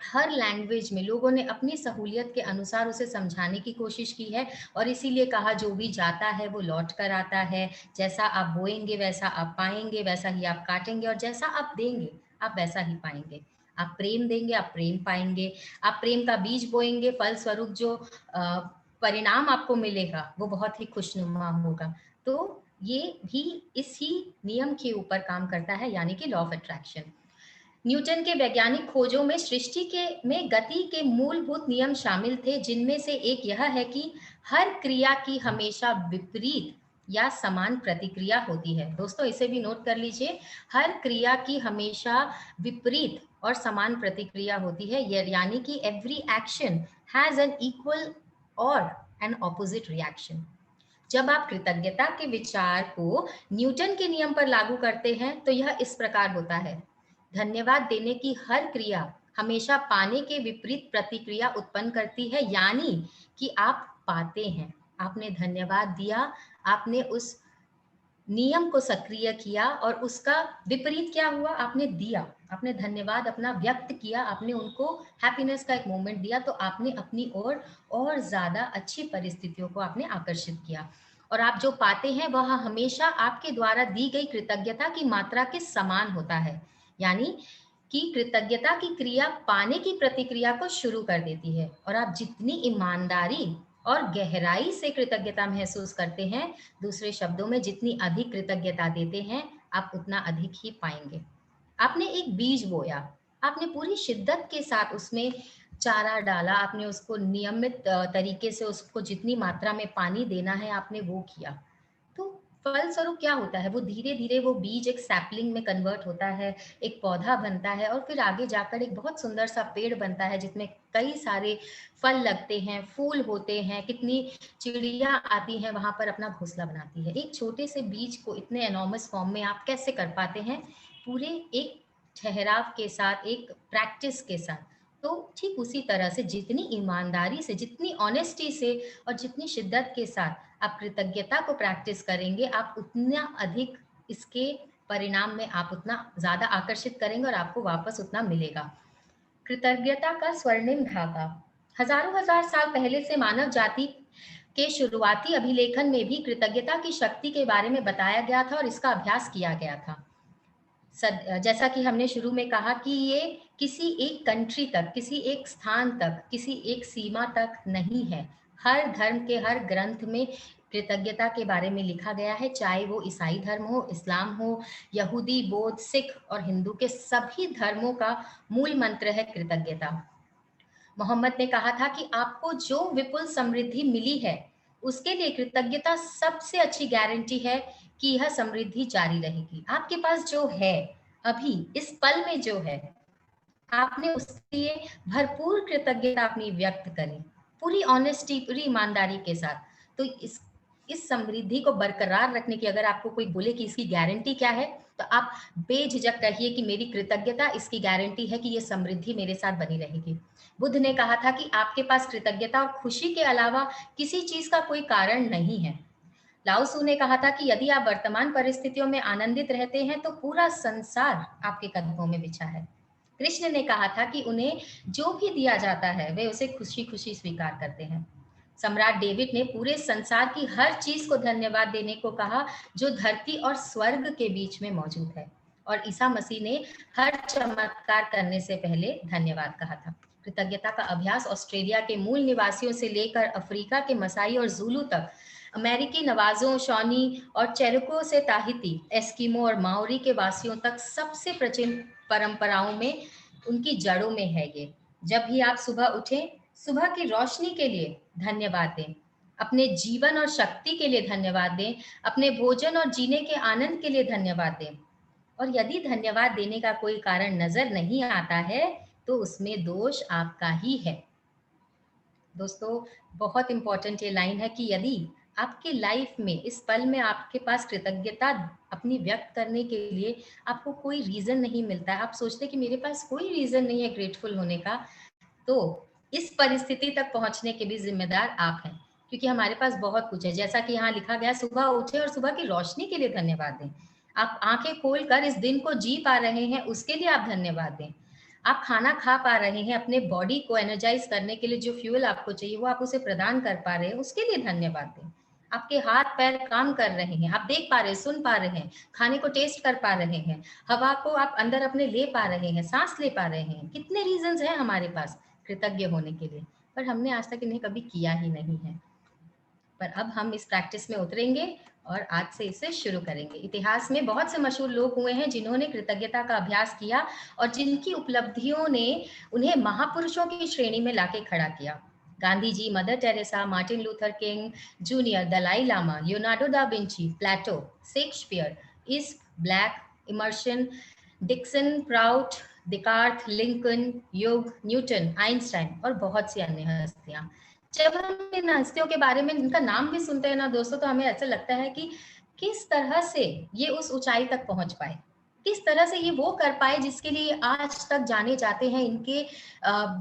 हर लैंग्वेज में लोगों ने अपनी सहूलियत के अनुसार उसे समझाने की कोशिश की है और इसीलिए कहा, जो भी जाता है वो लौट कर आता है। जैसा आप बोएंगे वैसा आप पाएंगे, वैसा ही आप काटेंगे, और जैसा आप देंगे आप वैसा ही पाएंगे। आप प्रेम देंगे आप प्रेम पाएंगे, आप प्रेम का बीज बोएंगे, फल स्वरूप जो परिणाम आपको मिलेगा वो बहुत ही खुशनुमा होगा। तो ये भी इसी नियम के ऊपर काम करता है, यानी कि लॉ ऑफ अट्रैक्शन। न्यूटन के वैज्ञानिक खोजों में सृष्टि के में गति के मूलभूत नियम शामिल थे, जिनमें से एक यह है कि हर क्रिया की हमेशा विपरीत या समान प्रतिक्रिया होती है। दोस्तों, इसे भी नोट कर लीजिए, हर क्रिया की हमेशा विपरीत और समान प्रतिक्रिया होती है, यानी कि every action has an equal और एन ऑपोजिट रिएक्शन। जब आप कृतज्ञता के विचार को न्यूटन के नियम पर लागू करते हैं तो यह इस प्रकार होता है। धन्यवाद देने की हर क्रिया हमेशा पाने के विपरीत प्रतिक्रिया उत्पन्न करती है, यानी कि आप पाते हैं, आपने धन्यवाद दिया, आपने उस नियम को सक्रिय किया और उसका विपरीत क्या हुआ, आपने दिया, आपने धन्यवाद अपना व्यक्त किया, आपने उनको हैप्पीनेस का एक मोमेंट दिया, तो आपने अपनी ओर और ज्यादा अच्छी परिस्थितियों को आपने आकर्षित किया। और आप जो पाते हैं वह हमेशा आपके द्वारा दी गई कृतज्ञता की मात्रा के समान होता है, यानी कि कृतज्ञता की क्रिया पाने की प्रतिक्रिया को शुरू कर देती है। और आप जितनी ईमानदारी और गहराई से कृतज्ञता महसूस करते हैं, दूसरे शब्दों में जितनी अधिक कृतज्ञता देते हैं, आप उतना अधिक ही पाएंगे। आपने एक बीज बोया, आपने पूरी शिद्दत के साथ उसमें चारा डाला, आपने उसको नियमित तरीके से उसको जितनी मात्रा में पानी देना है आपने वो किया। तो फलस्वरूप क्या होता है, वो धीरे धीरे वो बीज एक सैपलिंग में कन्वर्ट होता है, एक पौधा बनता है और फिर आगे जाकर एक बहुत सुंदर सा पेड़ बनता है जिसमें कई सारे फल लगते हैं, फूल होते हैं, कितनी चिड़िया आती हैं वहां पर अपना घोंसला बनाती है। एक छोटे से बीज को इतने एनॉर्मस फॉर्म में आप कैसे कर पाते हैं, पूरे एक ठहराव के साथ, एक प्रैक्टिस के साथ। तो ठीक उसी तरह से जितनी ईमानदारी से, जितनी ऑनेस्टी से और जितनी शिद्दत के साथ आप कृतज्ञता को प्रैक्टिस करेंगे, आप उतना अधिक इसके परिणाम में आप उतना ज्यादा आकर्षित करेंगे और आपको वापस उतना मिलेगा। कृतज्ञता का स्वर्णिम धागा। हजारों हजार साल पहले से मानव जाति के शुरुआती अभिलेखन में भी कृतज्ञता की शक्ति के बारे में बताया गया था और इसका अभ्यास किया गया था। जैसा कि हमने शुरू में कहा कि ये किसी एक कंट्री तक, किसी एक स्थान तक, किसी एक सीमा तक नहीं है। हर धर्म के हर ग्रंथ में कृतज्ञता के बारे में लिखा गया है, चाहे वो ईसाई धर्म हो, इस्लाम हो, यहूदी, बौद्ध, सिख और हिंदू के सभी धर्मों का मूल मंत्र है कृतज्ञता। मोहम्मद ने कहा था कि आपको जो विपुल समृद्धि मिली है उसके लिए कृतज्ञता सबसे अच्छी गारंटी है कि यह समृद्धि जारी रहेगी। आपके पास जो है अभी इस पल में जो है, आपने उसके लिए भरपूर कृतज्ञता अपनी व्यक्त करें, पूरी ऑनेस्टी, पूरी ईमानदारी के साथ। तो इस समृद्धि को बरकरार रखने की, अगर आपको कोई बोले कि इसकी गारंटी क्या है, तो आप बेझिझक कहिए कि मेरी कृतज्ञता इसकी गारंटी है कि ये समृद्धि मेरे साथ बनी रहेगी। बुद्ध ने कहा था कि आपके पास कृतज्ञता और खुशी के अलावा किसी चीज का कोई कारण नहीं है। लाओसू ने कहा था कि यदि आप वर्तमान परिस्थितियों में आनंदित रहते हैं तो पूरा संसार आपके कदमों में बिछा है। कृष्ण ने कहा था कि उन्हें जो भी दिया जाता है वे उसे खुशी खुशी स्वीकार करते हैं। सम्राट डेविड ने पूरे संसार की हर चीज को धन्यवाद देने को कहा जो धरती और स्वर्ग के बीच में मौजूद है, और ईसा मसीह ने हर चमत्कार करने से पहले धन्यवाद कहा था। कृतज्ञता का अभ्यास ऑस्ट्रेलिया के मूल निवासियों से लेकर अफ्रीका के मसाई और जूलू तक, अमेरिकी नवाजों, शॉनी और चेरोको से ताहिती, एस्किमो और माओरी के वासियों तक सबसे प्राचीन परंपराओं में उनकी जड़ों में है ये। जब भी आप सुबह उठें, सुबह की रोशनी के लिए धन्यवाद दें, अपने जीवन और शक्ति के लिए धन्यवाद दें, अपने भोजन और जीने के आनंद के लिए धन्यवाद दें। और यदि धन्यवाद देने का कोई कारण नजर नहीं आता है तो उसमें दोष आपका ही है। दोस्तों, बहुत इंपॉर्टेंट ये लाइन है कि यदि आपके लाइफ में इस पल में आपके पास कृतज्ञता अपनी व्यक्त करने के लिए आपको कोई रीजन नहीं मिलता है, आप सोचते कि मेरे पास कोई रीजन नहीं है ग्रेटफुल होने का, तो इस परिस्थिति तक पहुंचने के भी जिम्मेदार आप हैं, क्योंकि हमारे पास बहुत कुछ है। जैसा कि यहाँ लिखा गया, सुबह उठे और सुबह की रोशनी के लिए धन्यवाद दें। आप आंखें खोलकर इस दिन को जी पा रहे हैं, उसके लिए आप धन्यवाद दें। आप खाना खा पा रहे हैं, अपने बॉडी को एनर्जाइज करने के लिए जो फ्यूल आपको चाहिए वो आप उसे प्रदान कर पा रहे हैं, उसके लिए धन्यवाद दें। आपके हाथ पैर काम कर रहे हैं, आप देख पा रहे हैं, सुन पा रहे हैं, खाने को टेस्ट कर पा रहे हैं, हवा को आप अंदर अपने ले पा रहे हैं, सांस ले पा रहे हैं। कितने रीजंस हैं हमारे पास कृतज्ञ होने के लिए, पर हमने आज तक इन्हें कभी किया ही नहीं है। पर अब हम इस प्रैक्टिस में उतरेंगे और आज से इसे शुरू करेंगे। इतिहास में बहुत से मशहूर लोग हुए हैं जिन्होंने कृतज्ञता का अभ्यास किया और जिनकी उपलब्धियों ने उन्हें महापुरुषों की श्रेणी में लाके खड़ा किया। Gandhi ji, Mother Teresa, Martin Luther King Junior, Dalai Lama, Leonardo da Vinci, Plato, Shakespeare, इस Blake, Emerson, Dixon, Prout, Descartes, Lincoln, योग, न्यूटन, आइंस्टाइन और बहुत सी अन्य हस्तियां। जब हम इन हस्तियों के बारे में इनका नाम भी सुनते हैं ना दोस्तों, तो हमें ऐसा लगता है कि किस तरह से ये उस ऊंचाई तक पहुंच पाए, किस तरह से ये वो कर पाए जिसके लिए आज तक जाने जाते हैं। इनके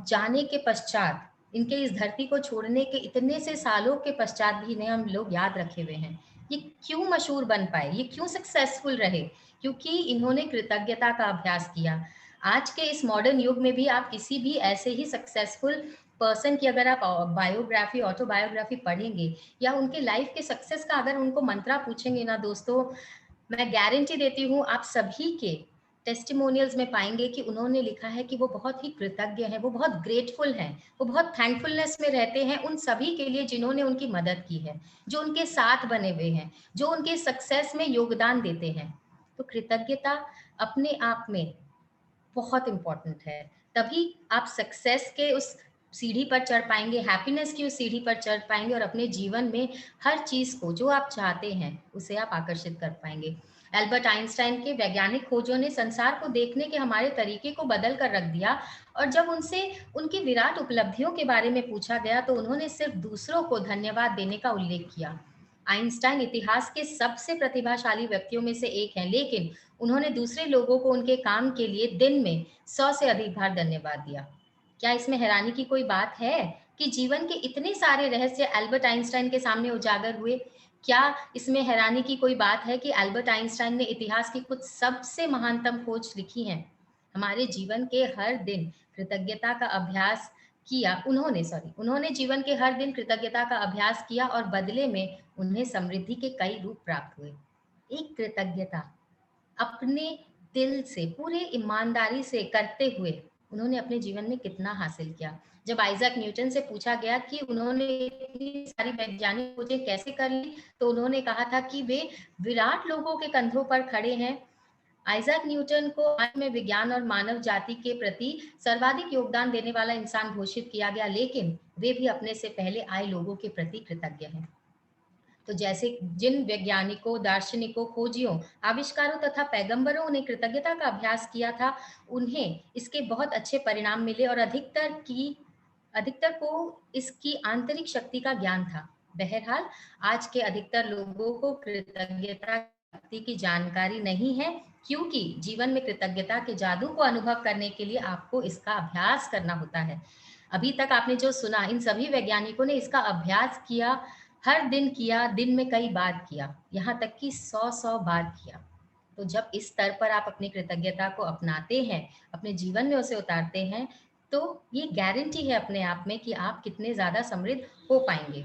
जाने के पश्चात, इनके इस धरती को छोड़ने के इतने से सालों के पश्चात भी इन्हें हम लोग याद रखे हुए हैं। ये क्यों मशहूर बन पाए, ये क्यों सक्सेसफुल रहे? क्योंकि इन्होंने कृतज्ञता का अभ्यास किया। आज के इस मॉडर्न युग में भी आप किसी भी ऐसे ही सक्सेसफुल पर्सन की अगर आप बायोग्राफी, ऑटोबायोग्राफी पढ़ेंगे या उनके लाइफ के सक्सेस का अगर उनको मंत्रा पूछेंगे ना दोस्तों, मैं गारंटी देती हूँ आप सभी के टेस्टिमोनियल्स में पाएंगे कि उन्होंने लिखा है कि वो बहुत ही कृतज्ञ हैं, वो बहुत ग्रेटफुल हैं, वो बहुत थैंकफुलनेस में रहते हैं उन सभी के लिए जिन्होंने उनकी मदद की है, जो उनके साथ बने हुए हैं, जो उनके सक्सेस में योगदान देते हैं। तो कृतज्ञता अपने आप में बहुत इंपॉर्टेंट है। तभी आप सक्सेस के उस सीढ़ी पर चढ़ पाएंगे, हैप्पीनेस की उस सीढ़ी पर चढ़ पाएंगे और अपने जीवन में हर चीज को जो आप चाहते हैं उसे आप आकर्षित कर पाएंगे। एल्बर्ट आइंस्टाइन के वैज्ञानिक खोजों ने संसार को देखने के हमारे तरीके को बदल कर रख दिया, और जब उनसे उनकी विराट उपलब्धियों के बारे में पूछा गया तो उन्होंने सिर्फ दूसरों को धन्यवाद देने का उल्लेख किया। आइंस्टाइन इतिहास के सबसे प्रतिभाशाली व्यक्तियों में से एक हैं, लेकिन उन्होंने दूसरे लोगों को उनके काम के लिए दिन में 100 से अधिक बार धन्यवाद दिया। क्या इसमें हैरानी की कोई बात है कि जीवन के इतने सारे रहस्य एल्बर्ट आइंस्टाइन के सामने उजागर हुए? क्या इसमें हैरानी की कोई बात है कि एल्बर्ट आइंस्टाइन ने इतिहास की कुछ सबसे महानतम खोज लिखी हैं? हमारे जीवन के हर दिन कृतज्ञता का अभ्यास किया उन्होंने जीवन के हर दिन कृतज्ञता का अभ्यास किया और बदले में उन्हें समृद्धि के कई रूप प्राप्त हुए। एक कृतज्ञता अपने दिल से, पूरे ईमानदारी से करते हुए उन्होंने अपने जीवन में कितना हासिल किया। जब आइजैक न्यूटन से पूछा गया कि उन्होंने इतनी सारी वैज्ञानिक खोजें कैसे कर ली, तो उन्होंने कहा था कि वे विराट लोगों के कंधों पर खड़े हैं। आइजैक न्यूटन को आज में विज्ञान और मानव जाति के प्रति सर्वाधिक योगदान देने वाला इंसान घोषित किया गया, लेकिन वे भी अपने से पहले आए लोगों के प्रति कृतज्ञ हैं। तो जैसे जिन वैज्ञानिकों, दार्शनिकों, खोजियों, आविष्कारों तथा पैगंबरों ने कृतज्ञता का अभ्यास किया था, उन्हें इसके बहुत अच्छे परिणाम मिले और अधिकतर को इसकी आंतरिक शक्ति का ज्ञान था। बहरहाल आज के अधिकतर लोगों को कृतज्ञता शक्ति की जानकारी नहीं है, क्योंकि जीवन में कृतज्ञता के जादू को अनुभव करने के लिए आपको इसका अभ्यास करना होता है। अभी तक आपने जो सुना, इन सभी वैज्ञानिकों ने इसका अभ्यास किया, हर दिन किया, दिन में कई बार किया, यहाँ तक कि 100 बार किया। तो जब इस स्तर पर आप अपनी कृतज्ञता को अपनाते हैं, अपने जीवन में उसे उतारते हैं, तो ये गारंटी है अपने आप में कि आप कितने ज़्यादा समृद्ध हो पाएँगे।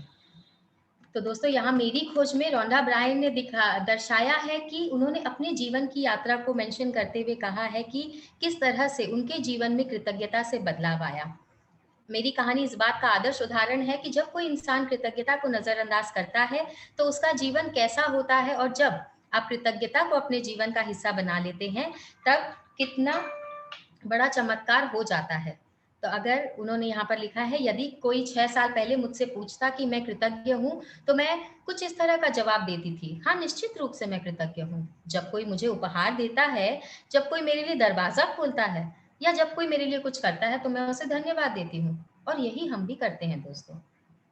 तो दोस्तों, यहाँ मेरी खोज में रोंडा ब्रायन ने दर्शाया है कि उन्होंने अपने जीवन की यात्रा को मेंशन करते हुए कहा है कि किस तरह से उनके जीवन में कृतज्ञता से बदलाव आया। मेरी कहानी इस बात का आदर्श उदाहरण है कि जब कोई इंसान कृतज्ञता को नजरअंदाज करता है तो उसका जीवन कैसा होता है, और जब आप कृतज्ञता को अपने जीवन का हिस्सा बना लेते हैं तब कितना बड़ा चमत्कार हो जाता है। तो अगर उन्होंने यहाँ पर लिखा है, यदि कोई 6 साल पहले मुझसे पूछता कि मैं कृतज्ञ हूँ, तो मैं कुछ इस तरह का जवाब देती थी, हाँ, निश्चित रूप से मैं कृतज्ञ हूँ। जब कोई मुझे उपहार देता है, जब कोई मेरे लिए दरवाज़ा खोलता है या जब कोई मेरे लिए कुछ करता है, तो मैं उसे धन्यवाद देती हूँ, और यही हम भी करते हैं दोस्तों।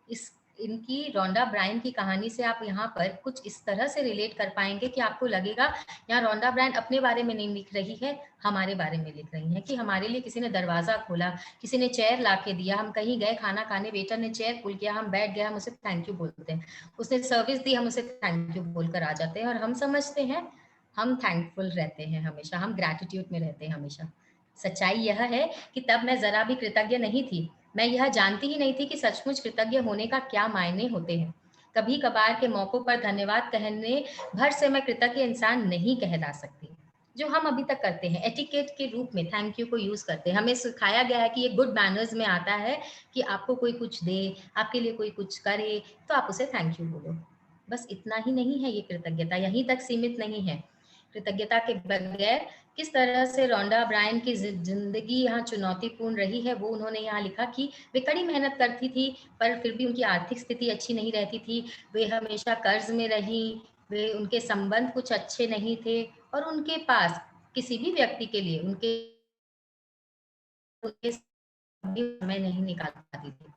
इस इनकी रोंडा ब्रायन की कहानी से आप यहाँ पर कुछ इस तरह से रिलेट कर पाएँगे कि आपको लगेगा यहाँ रोंडा ब्रायन अपने बारे में नहीं लिख रही है, हमारे बारे में लिख रही हैं कि हमारे लिए किसी ने दरवाज़ा खोला, किसी ने चेयर ला के दिया, हम कहीं गए खाना खाने, वेटर ने चेयर पुल किया, हम बैठ गए, हम उसे थैंक यू बोलते हैं। उसने सर्विस दी, हम उसे थैंक यू बोलकर आ जाते हैं, और हम समझते हैं हम थैंकफुल रहते हैं हमेशा, हम ग्रैटिट्यूड में रहते हैं हमेशा। सच्चाई यह है कि तब मैं ज़रा भी कृतज्ञ नहीं थी। मैं यह जानती ही नहीं थी कि सचमुच कृतज्ञ होने का क्या मायने होते हैं। कभी-कभार के मौकों पर धन्यवाद कहने भर से मैं कृतज्ञ इंसान नहीं कहला सकती। जो हम अभी तक करते हैं, एटिकेट के रूप में थैंक यू को यूज़ करते हैं। हमें सिखाया गया है कि ये गुड मैनर्स में आता है कि आपको कोई कुछ दे, आपके लिए कोई कुछ करे, तो आप उसे थैंक यू बोलो। बस इतना ही नहीं है ये कृतज्ञता, यहीं तक सीमित नहीं है। कृतज्ञता के बगैर किस तरह से रोंडा ब्रायन की ज़िंदगी यहाँ चुनौतीपूर्ण रही है, वो उन्होंने यहाँ लिखा कि वे कड़ी मेहनत करती थी, पर फिर भी उनकी आर्थिक स्थिति अच्छी नहीं रहती थी। वे हमेशा कर्ज़ में रहीं, वे उनके संबंध कुछ अच्छे नहीं थे, और उनके पास किसी भी व्यक्ति के लिए उनके उनके समय नहीं निकाल पाती थी।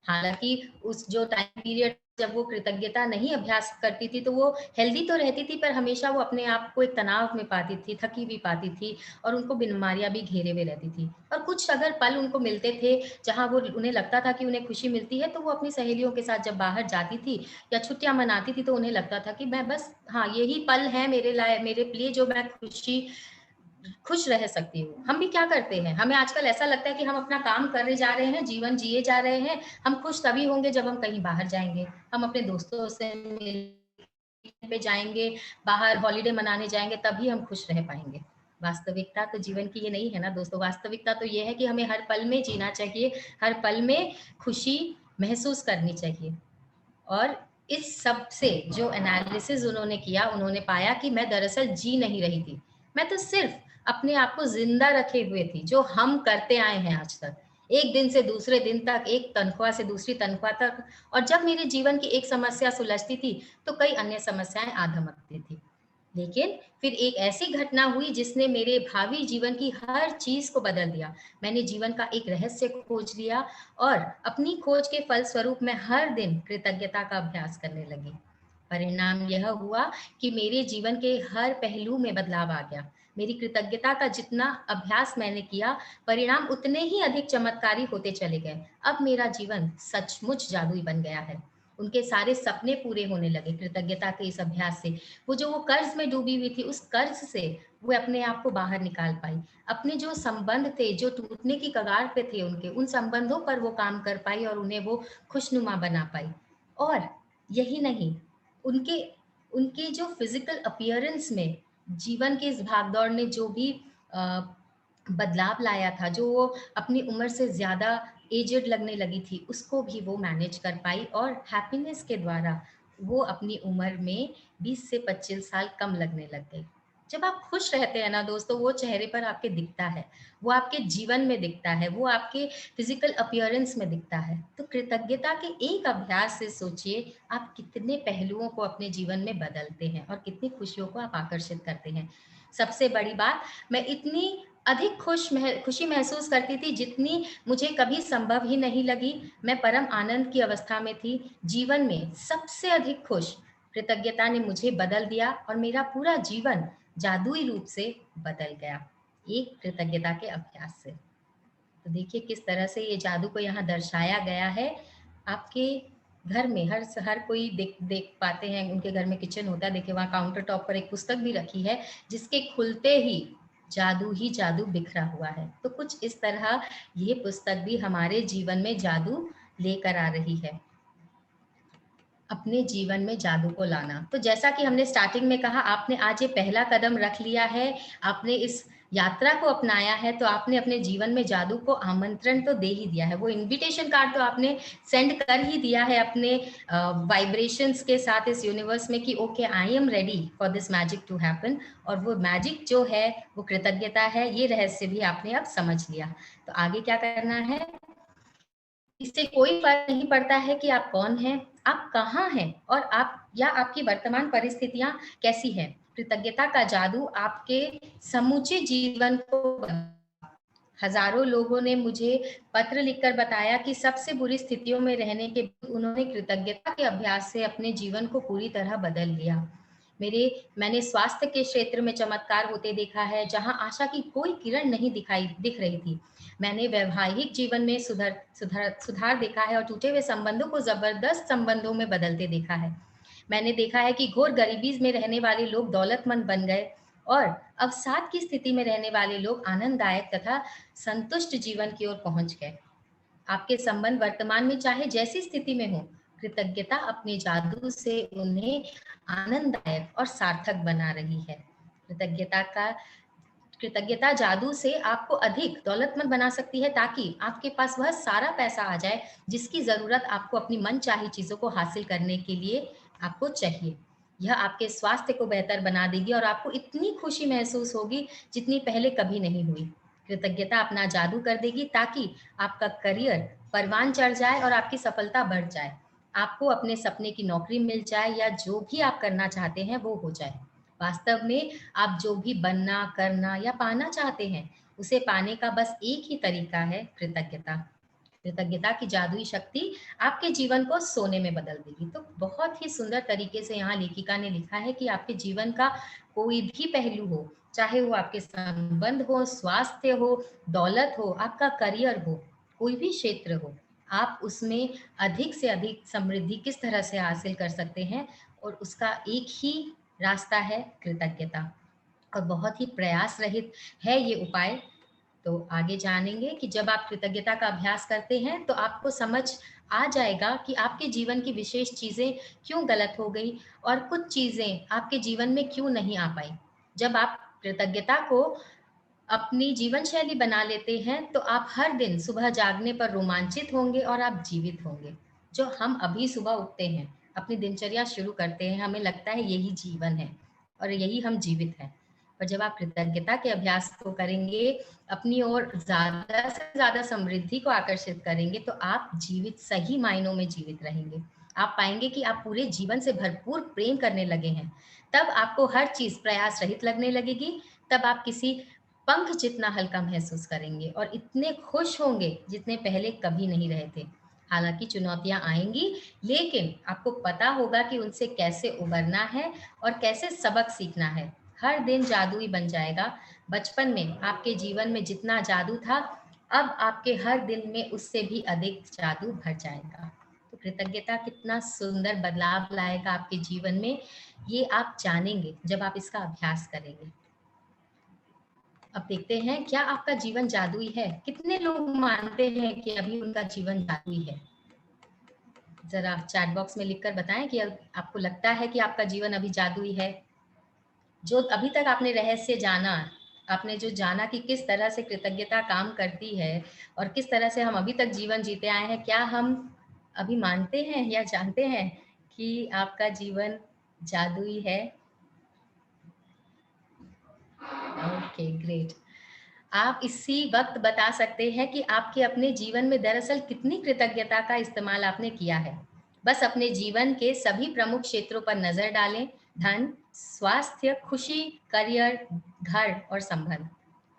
हालाँकि उस जो टाइम पीरियड जब वो कृतज्ञता नहीं अभ्यास करती थी, तो वो हेल्दी तो रहती थी, पर हमेशा वो अपने आप को एक तनाव में पाती थी, थकी भी पाती थी, और उनको बीमारियाँ भी घेरे हुए रहती थी। और कुछ अगर पल उनको मिलते थे, जहाँ वो उन्हें लगता था कि उन्हें खुशी मिलती है, तो वो अपनी सहेलियों के साथ जब बाहर जाती थी या छुट्टियाँ मनाती थी, तो उन्हें लगता था कि मैं बस, हाँ, यही पल है मेरे लिए जो मैं खुश रह सकती हूँ। हम भी क्या करते हैं, हमें आजकल ऐसा लगता है कि हम अपना काम करे जा रहे हैं, जीवन जिए जा रहे हैं, हम खुश तभी होंगे जब हम कहीं बाहर जाएँगे, हम अपने दोस्तों से मिलने पे जाएँगे, बाहर हॉलिडे मनाने जाएँगे, तभी हम खुश रह पाएँगे। वास्तविकता तो जीवन की ये नहीं है ना दोस्तों, वास्तविकता तो ये है कि हमें हर पल में जीना चाहिए, हर पल में खुशी महसूस करनी चाहिए। और इस सब से जो एनालिसिस उन्होंने किया, उन्होंने पाया कि मैं दरअसल जी नहीं रही थी। मैं तो सिर्फ़ अपने आप को ज़िंदा रखे हुए थी, जो हम करते आए हैं आज तक। एक दिन से दूसरे दिन तक, एक तनख्वाह से दूसरी तनख्वाह तक, और जब मेरे जीवन की एक समस्या सुलझती थी, तो कई अन्य समस्याएँ आ धमकती थी। लेकिन फिर एक ऐसी घटना हुई जिसने मेरे भावी जीवन की हर चीज़ को बदल दिया। मैंने जीवन का एक रहस्य खोज लिया, और अपनी खोज के फलस्वरूप मैं हर दिन कृतज्ञता का अभ्यास करने लगी। परिणाम यह हुआ कि मेरे जीवन के हर पहलू में बदलाव आ गया। मेरी कृतज्ञता का जितना अभ्यास मैंने किया, परिणाम उतने ही अधिक चमत्कारी होते चले गए। अब मेरा जीवन सचमुच जादुई बन गया है। उनके सारे सपने पूरे होने लगे कृतज्ञता के इस अभ्यास से। वो कर्ज में डूबी हुई थी, उस कर्ज से वो अपने आप को बाहर निकाल पाई। अपने जो संबंध थे, जो टूटने की कगार पे थे उनके, उन संबंधों पर वो काम कर पाई और उन्हें वो खुशनुमा बना पाई। और यही नहीं, उनके उनके जो फिजिकल अपीयरेंस में जीवन की इस भागदौड़ ने जो भी अ, बदलाव लाया था, जो वो अपनी उम्र से ज़्यादा एजेड लगने लगी थी, उसको भी वो मैनेज कर पाई, और हैप्पीनेस के द्वारा वो अपनी उम्र में 20 से 25 साल कम लगने लग गई। जब आप खुश रहते हैं ना दोस्तों, वो चेहरे पर आपके दिखता है, वो आपके जीवन में दिखता है, वो आपके फिजिकल अपीयरेंस में दिखता है। तो कृतज्ञता के एक अभ्यास से सोचिए आप कितने पहलुओं को अपने जीवन में बदलते हैं और कितनी खुशियों को आप आकर्षित करते हैं। सबसे बड़ी बात, मैं इतनी अधिक खुशी महसूस करती थी जितनी मुझे कभी संभव ही नहीं लगी। मैं परम आनंद की अवस्था में थी। जीवन में सबसे अधिक खुश कृतज्ञता ने मुझे बदल दिया, और मेरा पूरा जीवन जादुई रूप से बदल गया, एक कृतज्ञता के अभ्यास से। तो देखिए किस तरह से ये जादू को यहाँ दर्शाया गया है। आपके घर में हर कोई देख पाते हैं, उनके घर में किचन होता है, देखिए वहाँ काउंटर टॉप पर एक पुस्तक भी रखी है जिसके खुलते ही जादू बिखरा हुआ है। तो कुछ इस तरह ये पुस्तक भी हमारे जीवन में जादू लेकर आ रही है। अपने जीवन में जादू को लाना। तो जैसा कि हमने स्टार्टिंग में कहा, आपने आज ये पहला कदम रख लिया है, आपने इस यात्रा को अपनाया है, तो आपने अपने जीवन में जादू को आमंत्रण तो दे ही दिया है। वो इन्विटेशन कार्ड तो आपने सेंड कर ही दिया है अपने वाइब्रेशंस के साथ इस यूनिवर्स में कि okay, I am ready for this magic to happen. और वो मैजिक जो है वो कृतज्ञता है। ये रहस्य भी आपने अब समझ लिया। तो आगे क्या करना है, इससे कोई फर्क नहीं पड़ता है कि आप कौन हैं, आप कहाँ हैं और आप या आपकी वर्तमान परिस्थितियां कैसी हैं। कृतज्ञता का जादू आपके समूचे जीवन को हजारों लोगों ने मुझे पत्र लिखकर बताया कि सबसे बुरी स्थितियों में रहने के बाद उन्होंने कृतज्ञता के अभ्यास से अपने जीवन को पूरी तरह बदल लिया। मैंने स्वास्थ्य के क्षेत्र में चमत्कार होते देखा है, जहां आशा की कोई किरण नहीं दिख रही थी। मैंने वैवाहिक जीवन में सुधार देखा है और टूटे हुए संबंधों को जबरदस्त संबंधों में बदलते देखा है। मैंने देखा है कि घोर गरीबी में रहने वाले लोग दौलतमंद बन गए और अवसाद की स्थिति में रहने वाले लोग आनंददायक तथा संतुष्ट जीवन की ओर पहुंच गए। आपके संबंध वर्तमान में चाहे जैसी स्थिति में हो, कृतज्ञता अपने जादू से उन्हें आनंददायक और सार्थक बना रही है। कृतज्ञता जादू से आपको अधिक दौलतमंद बना सकती है, ताकि आपके पास वह सारा पैसा आ जाए जिसकी जरूरत आपको अपनी मनचाही चीजों को हासिल करने के लिए आपको चाहिए। यह आपके स्वास्थ्य को बेहतर बना देगी और आपको इतनी खुशी महसूस होगी जितनी पहले कभी नहीं हुई। कृतज्ञता अपना जादू कर देगी ताकि आपका करियर परवान चढ़ जाए और आपकी सफलता बढ़ जाए। आपको अपने सपने की नौकरी मिल जाए या जो भी आप करना चाहते हैं वो हो जाए। वास्तव में आप जो भी बनना, करना या पाना चाहते हैं, उसे पाने का बस एक ही तरीका है, कृतज्ञता। कृतज्ञता की जादुई शक्ति आपके जीवन को सोने में बदल देगी। तो बहुत ही सुंदर तरीके से यहाँ लेखिका ने लिखा है कि आपके जीवन का कोई भी पहलू हो, चाहे वो आपके संबंध हो, स्वास्थ्य हो, दौलत हो, आपका करियर हो, कोई भी क्षेत्र हो, आप उसमें अधिक से अधिक समृद्धि किस तरह से हासिल कर सकते हैं, और उसका एक ही रास्ता है, कृतज्ञता। और बहुत ही प्रयास रहित है ये उपाय। तो आगे जानेंगे कि जब आप कृतज्ञता का अभ्यास करते हैं तो आपको समझ आ जाएगा कि आपके जीवन की विशेष चीजें क्यों गलत हो गई और कुछ चीजें आपके जीवन में क्यों नहीं आ पाई। जब आप कृतज्ञता को अपनी जीवन शैली बना लेते हैं तो आप हर दिन सुबह जागने पर रोमांचित होंगे और आप जीवित होंगे। जो हम अभी सुबह उठते हैं, अपनी दिनचर्या शुरू करते हैं, हमें लगता है यही जीवन है और यही हम जीवित हैं। और जब आप कृतज्ञता के अभ्यास को करेंगे, अपनी ओर ज्यादा से ज्यादा समृद्धि को आकर्षित करेंगे, तो आप जीवित, सही मायनों में जीवित रहेंगे। आप पाएंगे कि आप पूरे जीवन से भरपूर प्रेम करने लगे हैं। तब आपको हर चीज प्रयास रहित लगने लगेगी। तब आप किसी पंख जितना हल्का महसूस करेंगे और इतने खुश होंगे जितने पहले कभी नहीं रहे थे। हालांकि चुनौतियां आएंगी, लेकिन आपको पता होगा कि उनसे कैसे उबरना है और कैसे सबक सीखना है। हर दिन जादुई बन जाएगा। बचपन में आपके जीवन में जितना जादू था, अब आपके हर दिन में उससे भी अधिक जादू भर जाएगा। तो कृतज्ञता कितना सुंदर बदलाव लाएगा आपके जीवन में, ये आप जानेंगे जब आप इसका अभ्यास करेंगे। अब देखते हैं, क्या आपका जीवन जादुई है? कितने लोग मानते हैं कि अभी उनका जीवन जादुई है? जरा चैट बॉक्स में लिखकर बताएं कि आपको लगता है कि आपका जीवन अभी जादुई है। जो अभी तक आपने रहस्य जाना, आपने जो जाना कि किस तरह से कृतज्ञता काम करती है और किस तरह से हम अभी तक जीवन जीते आए हैं, क्या हम अभी मानते हैं या जानते हैं कि आपका जीवन जादुई है? Okay, great. आप इसी वक्त बता सकते हैं कि आपके अपने जीवन में दरअसल कितनी कृतज्ञता का इस्तेमाल आपने किया है। बस अपने जीवन के सभी प्रमुख क्षेत्रों पर नजर डालें। धन, स्वास्थ्य, खुशी, करियर, घर और संबंध।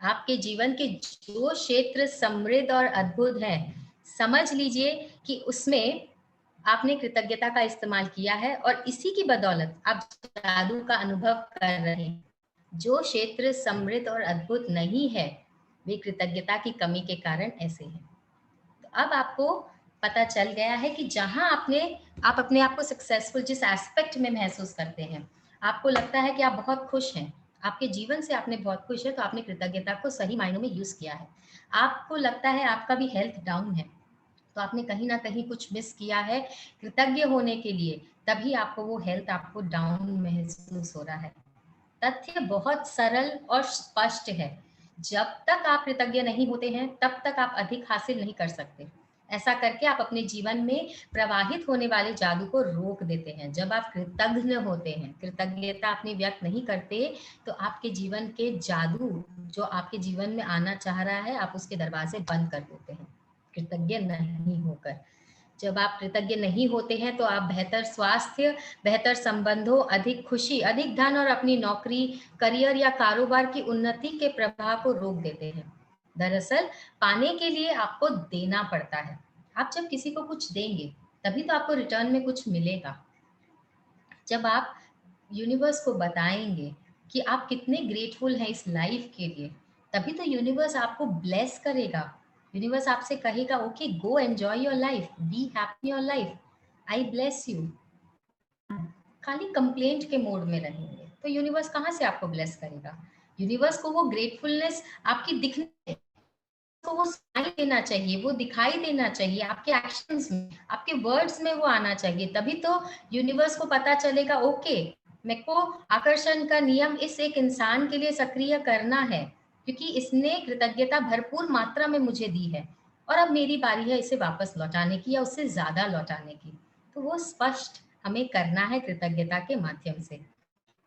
आपके जीवन के जो क्षेत्र समृद्ध और अद्भुत हैं, समझ लीजिए कि उसमें आपने कृतज्ञता का इस्तेमाल किया है और इसी की बदौलत आप जादू का अनुभव कर रहे हैं। जो क्षेत्र समृद्ध और अद्भुत नहीं है, वे कृतज्ञता की कमी के कारण ऐसे हैं। तो अब आपको पता चल गया है कि जहां आपने आप अपने आप को सक्सेसफुल जिस एस्पेक्ट में महसूस करते हैं, आपको लगता है कि आप बहुत खुश हैं, आपके जीवन से आपने बहुत खुश है, तो आपने कृतज्ञता को सही मायनों में यूज़ किया है। आपको लगता है आपका भी हेल्थ डाउन है, तो आपने कहीं न कहीं कुछ मिस किया है कृतज्ञ होने के लिए, तभी आपको वो हेल्थ आपको डाउन महसूस हो रहा है। तथ्य बहुत सरल और स्पष्ट है। जब तक आप कृतज्ञ नहीं होते हैं, तब तक आप अधिक हासिल नहीं कर सकते। ऐसा करके आप अपने जीवन में प्रवाहित होने वाले जादू को रोक देते हैं। जब आप कृतज्ञ होते हैं, कृतज्ञता अपनी व्यक्त नहीं करते, तो आपके जीवन के जादू जो आपके जीवन में आना चाह रहा है, आप उसके दरवाजे बंद कर देते हैं, कृतज्ञ नहीं होकर। जब आप कृतज्ञ नहीं होते हैं तो आप बेहतर स्वास्थ्य, बेहतर संबंधों, अधिक खुशी, अधिक धन और अपनी नौकरी, करियर या कारोबार की उन्नति के प्रवाह को रोक देते हैं। दरअसल पाने के लिए आपको देना पड़ता है। आप जब किसी को कुछ देंगे, तभी तो आपको रिटर्न में कुछ मिलेगा। जब आप यूनिवर्स को बताएंगे कि आप कितने ग्रेटफुल हैं इस लाइफ के लिए, तभी तो यूनिवर्स आपको ब्लेस करेगा। यूनिवर्स आपसे कहेगा okay go enjoy your life, be happy your life, I bless you. खाली कंप्लेंट के मोड में रहेंगे तो यूनिवर्स कहाँ से आपको ब्लेस करेगा? यूनिवर्स को वो ग्रेटफुलनेस आपकी दिखने को वो सुनाई देना चाहिए, वो दिखाई देना चाहिए आपके एक्शंस में, आपके वर्ड्स में वो आना चाहिए। तभी तो यूनिवर्स को पता चलेगा ओके मेरे को आकर्षण का नियम इस एक इंसान के लिए सक्रिय करना है, क्योंकि इसने कृतज्ञता भरपूर मात्रा में मुझे दी है और अब मेरी बारी है इसे वापस लौटाने की या उससे ज्यादा लौटाने की। तो वो स्पष्ट हमें करना है कृतज्ञता के माध्यम से।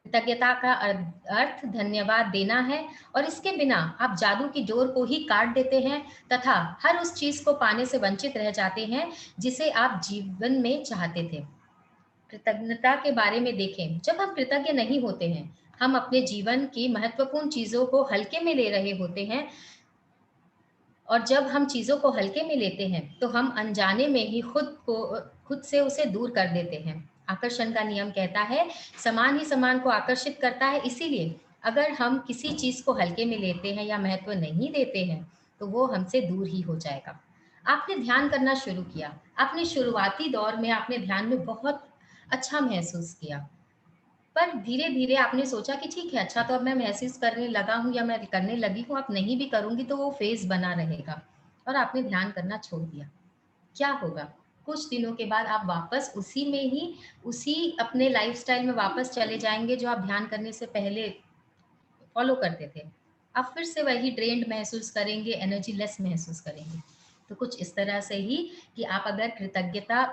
कृतज्ञता का अर्थ धन्यवाद देना है और इसके बिना आप जादू की डोर को ही काट देते हैं तथा हर उस चीज को पाने से वंचित रह जाते हैं जिसे आप जीवन में चाहते थे। कृतज्ञता के बारे में देखें, जब हम कृतज्ञ नहीं होते हैं, हम अपने जीवन की महत्वपूर्ण चीजों को हल्के में ले रहे होते हैं और जब हम चीज़ों को हल्के में लेते हैं तो हम अनजाने में ही खुद से उसे दूर कर देते हैं। आकर्षण का नियम कहता है समान ही समान को आकर्षित करता है, इसीलिए अगर हम किसी चीज़ को हल्के में लेते हैं या महत्व नहीं देते हैं तो वो हमसे दूर ही हो जाएगा। आपने ध्यान करना शुरू किया, आपने शुरुआती दौर में आपने ध्यान में बहुत अच्छा महसूस किया, पर धीरे-धीरे आपने सोचा कि ठीक है, अच्छा तो अब मैं महसूस करने लगा हूँ या मैं करने लगी हूँ, अब नहीं भी करूँगी तो वो फ़ेज़ बना रहेगा और आपने ध्यान करना छोड़ दिया। क्या होगा? कुछ दिनों के बाद आप वापस उसी में ही, उसी अपने लाइफ़स्टाइल में वापस चले जाएँगे जो आप ध्यान करने से पहले फ़ॉलो करते थे। आप फिर से वही ड्रेन्ड महसूस करेंगे, एनर्जी लेस महसूस करेंगे। तो कुछ इस तरह से ही कि आप अगर कृतज्ञता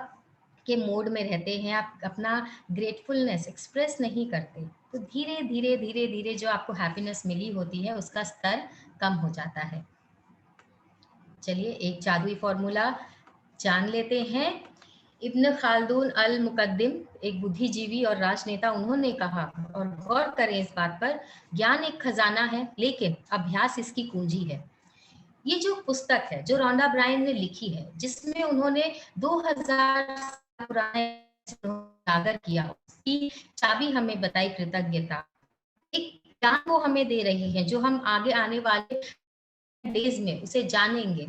के मोड में रहते हैं, आप अपना ग्रेटफुलनेस एक्सप्रेस नहीं करते, तो धीरे-धीरे, धीरे-धीरे जो आपको हैप्पीनेस मिली होती है, उसका स्तर कम हो जाता है। चलिए एक जादुई फ़ॉर्मूला जान लेते हैं। इब्न खाल्दून अल मुकद्दिम एक बुद्धिजीवी और राजनेता, उन्होंने कहा और गौर करें इस बात पर, ज्ञान एक खजाना है लेकिन अभ्यास इसकी कुंजी है। ये जो पुस्तक है जो रोंडा ब्रायन ने लिखी है, जिसमें उन्होंने 2000 साल पुराने उजागर किया, उसकी चाबी हमें बताई कृतज्ञता। एक ज्ञान वो हमें दे रही है जो हम आगे आने वाले डेज में उसे जानेंगे।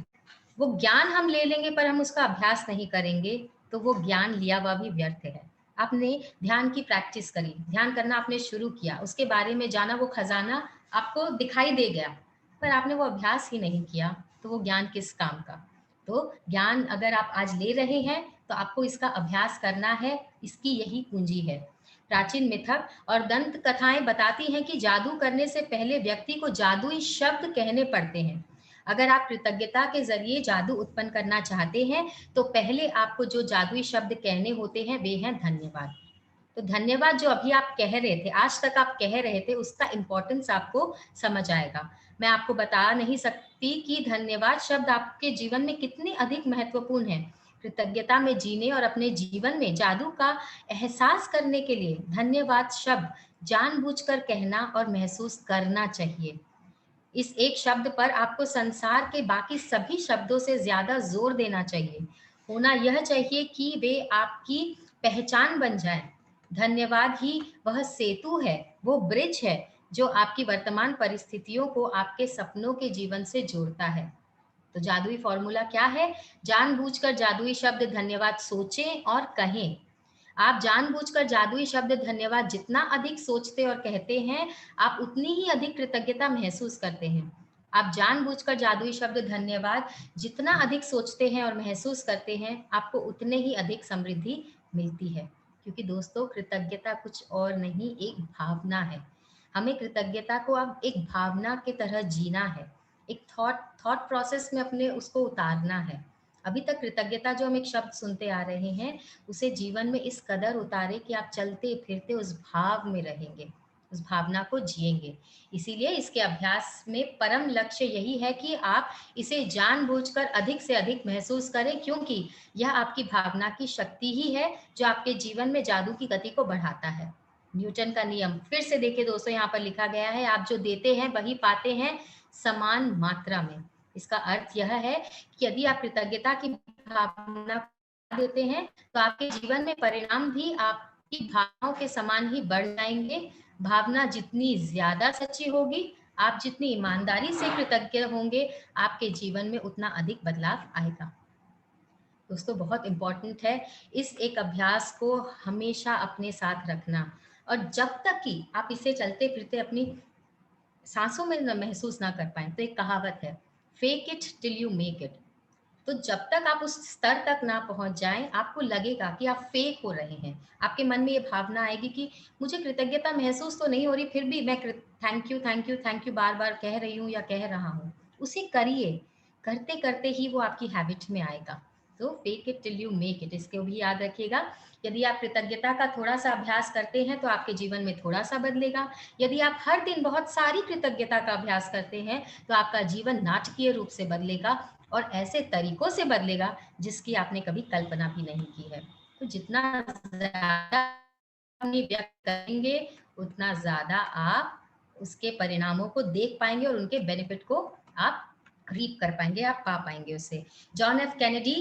वो ज्ञान हम ले लेंगे पर हम उसका अभ्यास नहीं करेंगे तो वो ज्ञान लिया हुआ भी व्यर्थ है। आपने ध्यान की प्रैक्टिस करी, ध्यान करना आपने शुरू किया, उसके बारे में जाना, वो खजाना आपको दिखाई दे गया, पर आपने वो अभ्यास ही नहीं किया, तो वो ज्ञान किस काम का? तो ज्ञान अगर आप आज ले रहे हैं तो आपको इसका अभ्यास करना है, इसकी यही पूंजी है। प्राचीन मिथक और दंत कथाएं बताती हैं कि जादू करने से पहले व्यक्ति को जादुई शब्द कहने पड़ते हैं। अगर आप कृतज्ञता के जरिए जादू उत्पन्न करना चाहते हैं तो पहले आपको जो जादुई शब्द कहने होते हैं वे हैं धन्यवाद। तो धन्यवाद जो अभी आप कह रहे थे, आज तक आप कह रहे थे, उसका इम्पोर्टेंस आपको समझ आएगा। मैं आपको बता नहीं सकती कि धन्यवाद शब्द आपके जीवन में कितनी अधिक महत्वपूर्ण है। कृतज्ञता में जीने और अपने जीवन में जादू का एहसास करने के लिए धन्यवाद शब्द जानबूझकर कहना और महसूस करना चाहिए। इस एक शब्द पर आपको संसार के बाकी सभी शब्दों से ज्यादा जोर देना चाहिए। होना यह चाहिए कि वे आपकी पहचान बन जाए। धन्यवाद ही वह सेतु है, वो ब्रिज है जो आपकी वर्तमान परिस्थितियों को आपके सपनों के जीवन से जोड़ता है। तो जादुई फॉर्मूला क्या है? जानबूझकर जादुई शब्द धन्यवाद सोचें और कहें। आप जानबूझकर जादुई शब्द धन्यवाद जितना अधिक सोचते और कहते हैं, आप उतनी ही अधिक कृतज्ञता महसूस करते हैं। आप जानबूझकर जादुई शब्द धन्यवाद जितना अधिक सोचते हैं और महसूस करते हैं, आपको उतने ही अधिक समृद्धि मिलती है। क्योंकि दोस्तों, कृतज्ञता कुछ और नहीं, एक भावना है। हमें कृतज्ञता को अब एक भावना की तरह जीना है, एक थॉट प्रोसेस में अपने उसको उतारना है। अभी तक कृतज्ञता जो हम एक शब्द सुनते आ रहे हैं, उसे जीवन में इस कदर उतारे कि आप चलते फिरते उस भाव में रहेंगे, उस भावना को जिएंगे। इसीलिए इसके अभ्यास में परम लक्ष्य यही है कि आप इसे जानबूझकर अधिक से अधिक महसूस करें, क्योंकि यह आपकी भावना की शक्ति ही है जो आपके जीवन में जादू की गति को बढ़ाता है। न्यूटन का नियम फिर से देखिए दोस्तों, यहाँ पर लिखा गया है, आप जो देते हैं वही पाते हैं, समान मात्रा में। इसका अर्थ यह है कि यदि आप कृतज्ञता की भावना देते हैं, तो आपके जीवन में परिणाम भी आपकी भावनाओं के समान ही बढ़ जाएंगे। भावना जितनी ज्यादा सच्ची होगी, आप जितनी ईमानदारी से कृतज्ञ होंगे, आपके जीवन में उतना अधिक बदलाव आएगा। दोस्तों, बहुत इंपॉर्टेंट है इस एक अभ्यास को हमेशा अपने साथ रखना, और जब तक कि आप इसे चलते फिरते अपनी सांसों में महसूस ना कर पाए, तो एक कहावत है, fake it till you make it. तो जब तक आप उस स्तर तक ना पहुंच जाएं, आपको लगेगा कि आप फेक हो रहे हैं। आपके मन में ये भावना आएगी कि मुझे कृतज्ञता महसूस तो नहीं हो रही, फिर भी मैं thank you thank you thank you बार बार कह रही हूँ या कह रहा हूँ। उसे करिए, करते करते ही वो आपकी हैबिट में आएगा। तो fake it till you make it, इसको भी याद रखिएगा। यदि आप कृतज्ञता का थोड़ा सा अभ्यास करते हैं, तो आपके जीवन में थोड़ा सा बदलेगा। यदि आप हर दिन बहुत सारी कृतज्ञता का अभ्यास करते हैं, तो आपका जीवन नाटकीय रूप से बदलेगा, और ऐसे तरीकों से बदलेगा जिसकी आपने कभी कल्पना भी नहीं की है। तो जितना ज्यादा अपनी व्यक्त करेंगे, उतना ज्यादा आप उसके परिणामों को देख पाएंगे और उनके बेनिफिट को आप रीप कर पाएंगे, आप पा पाएंगे उसे। जॉन एफ कैनेडी,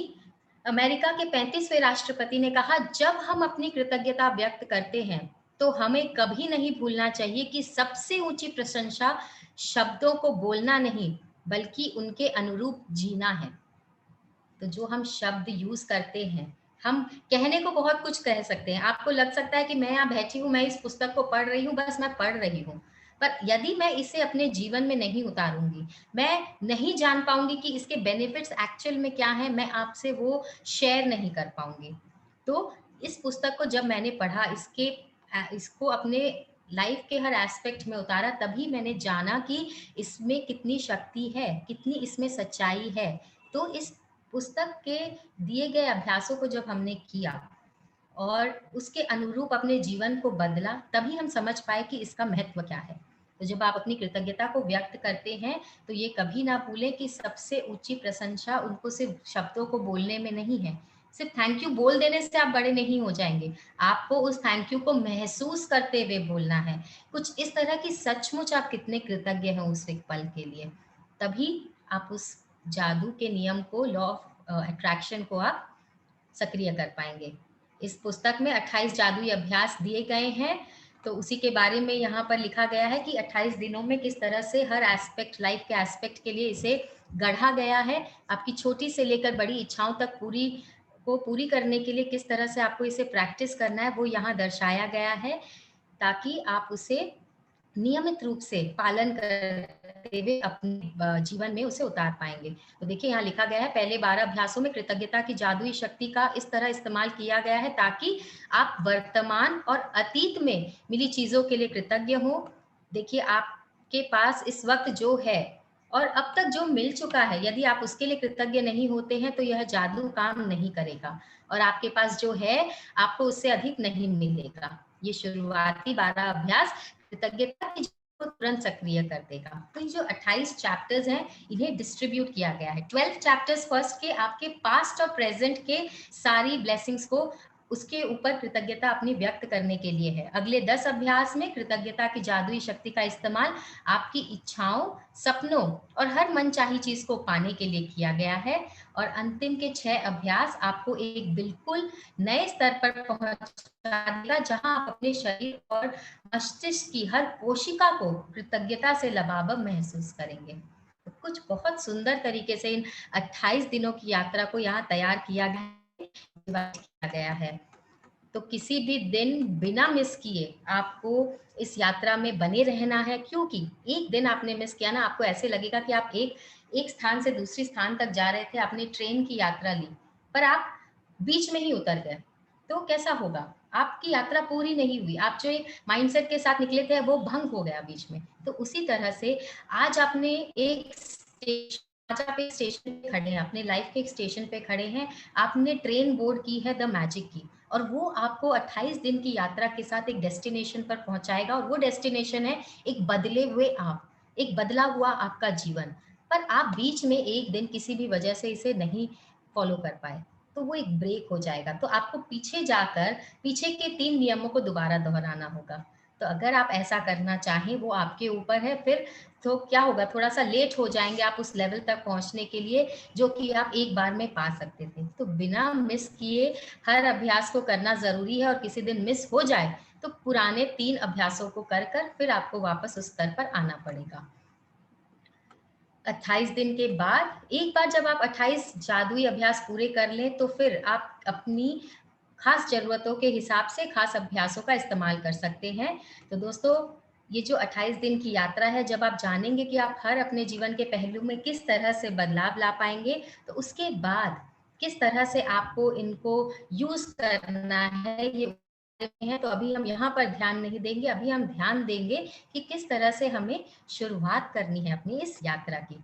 अमेरिका के 35वें राष्ट्रपति, ने कहा, जब हम अपनी कृतज्ञता व्यक्त करते हैं, तो हमें कभी नहीं भूलना चाहिए कि सबसे ऊंची प्रशंसा शब्दों को बोलना नहीं, बल्कि उनके अनुरूप जीना है। तो जो हम शब्द यूज करते हैं, हम कहने को बहुत कुछ कह सकते हैं। आपको लग सकता है कि मैं यहाँ बैठी हूँ, मैं इस पुस्तक को पढ़ रही हूँ, बस मैं पढ़ रही हूँ, पर यदि मैं इसे अपने जीवन में नहीं उतारूंगी, मैं नहीं जान पाऊंगी कि इसके बेनिफिट्स एक्चुअल में क्या है, मैं आपसे वो शेयर नहीं कर पाऊंगी। तो इस पुस्तक को जब मैंने पढ़ा, इसको अपने लाइफ के हर एस्पेक्ट में उतारा, तभी मैंने जाना कि इसमें कितनी शक्ति है, कितनी इसमें सच्चाई है। तो इस पुस्तक के दिए गए अभ्यासों को जब हमने किया और उसके अनुरूप अपने जीवन को बदला, तभी हम समझ पाए कि इसका महत्व क्या है। तो जब आप अपनी कृतज्ञता को व्यक्त करते हैं, तो ये कभी ना भूलें कि सबसे ऊंची प्रशंसा उनको सिर्फ शब्दों को बोलने में नहीं है। सिर्फ थैंक यू बोल देने से आप बड़े नहीं हो जाएंगे, आपको उस थैंक यू को महसूस करते हुए बोलना है। कुछ इस तरह की सचमुच आप कितने कृतज्ञ हैं उस एक पल के लिए, तभी आप उस जादू के नियम को, लॉ ऑफ अट्रैक्शन को आप सक्रिय कर पाएंगे। इस पुस्तक में 28 जादुई अभ्यास दिए गए हैं, तो उसी के बारे में यहाँ पर लिखा गया है कि 28 दिनों में किस तरह से हर एस्पेक्ट, लाइफ के एस्पेक्ट के लिए इसे गढ़ा गया है। आपकी छोटी से लेकर बड़ी इच्छाओं तक पूरी करने के लिए किस तरह से आपको इसे प्रैक्टिस करना है, वो यहाँ दर्शाया गया है, ताकि आप उसे नियमित रूप से पालन करते हुए अपने जीवन में उसे उतार पाएंगे। तो देखिए, यहाँ लिखा गया है, पहले 12 अभ्यासों में कृतज्ञता की जादुई शक्ति का इस तरह इस्तेमाल किया गया है ताकि आप वर्तमान और अतीत में मिली चीजों के लिए कृतज्ञ हो। देखिए, आपके पास इस वक्त जो है और अब तक जो मिल चुका है, यदि आप उसके लिए कृतज्ञ नहीं होते हैं, तो यह जादू काम नहीं करेगा, और आपके पास जो है आपको उससे अधिक नहीं मिलेगा। ये शुरुआती 12 अभ्यास कृतज्ञता की को तुरंत सक्रिय कर देगा। तो ये जो 28 चैप्टर्स हैं, इन्हें डिस्ट्रीब्यूट किया गया है। 12 चैप्टर्स फर्स्ट के आपके पास्ट और प्रेजेंट के सारी ब्लेसिंग्स को, उसके ऊपर कृतज्ञता अपनी व्यक्त करने के लिए है। अगले 10 अभ्यास में कृतज्ञता की जादुई शक्ति का इस्तेमाल आपकी इच्छाओं, सपनों और हर मनचाही चीज को पाने के लिए किया गया है। और अंतिम के 6 अभ्यास आपको एक बिल्कुल नए स्तर पर पहुंचा देगा, जहां आप अपने शरीर और मस्तिष्क की हर कोशिका को कृतज्ञता से लबालब महसूस करेंगे। तो कुछ बहुत सुंदर तरीके से इन 28 दिनों की यात्रा को यहाँ तैयार किया गया है। तो किसी भी दिन बिना मिस किए आपको इस यात्रा में बने रहना है, क्योंकि एक दिन आपने मिस किया ना, आपको ऐसे लगेगा कि आप एक एक स्थान से दूसरी स्थान तक जा रहे थे, आपने ट्रेन की यात्रा ली, पर आप बीच में ही उतर गए, तो कैसा होगा? आपकी यात्रा पूरी नहीं हुई, आप जो एक माइंडसेट के साथ निकले थे वो भंग हो गया बीच में। तो उसी तरह से आज आपने एक स्टेशन आज आप एक स्टेशन पे खड़े हैं, अपने लाइफ के एक स्टेशन पे खड़े हैं, आपने ट्रेन बोर्ड की है द मैजिक की, और वो आपको 28 दिन की यात्रा के साथ एक डेस्टिनेशन पर पहुंचाएगा, और वो डेस्टिनेशन है एक बदले हुए आप, एक बदला हुआ आपका जीवन। पर आप बीच में एक दिन किसी भी वजह से इसे नहीं फॉलो कर पाए, तो वो एक ब्रेक हो जाएगा, तो आपको पीछे जाकर पीछे के 3 नियमों को दोबारा दोहराना होगा। तो अगर आप ऐसा करना चाहें वो आपके ऊपर है, फिर तो क्या होगा, थोड़ा-सा लेट हो जाएँगे आप उस लेवल तक पहुँचने के लिए जो कि आप एक बार में पा सकते थे। तो बिना मिस किए हर अभ्यास को करना ज़रूरी है, और किसी दिन मिस हो जाए तो पुराने 3 अभ्यासों को कर फिर आपको वापस उस स्तर पर आना पड़ेगा। 28 दिन के बाद एक बार जब आप 28 जादुई अभ्यास पूरे कर लें, तो फिर आप अपनी खास ज़रूरतों के हिसाब से खास अभ्यासों का इस्तेमाल कर सकते हैं। तो दोस्तों, ये जो 28 दिन की यात्रा है, जब आप जानेंगे कि आप हर अपने जीवन के पहलू में किस तरह से बदलाव ला पाएँगे, तो उसके बाद किस तरह से आपको इनको यूज़ करना है, ये है, तो अभी हम यहाँ पर ध्यान नहीं देंगे, अभी हम ध्यान देंगे कि किस तरह से हमें शुरुआत करनी है अपनी इस यात्रा की।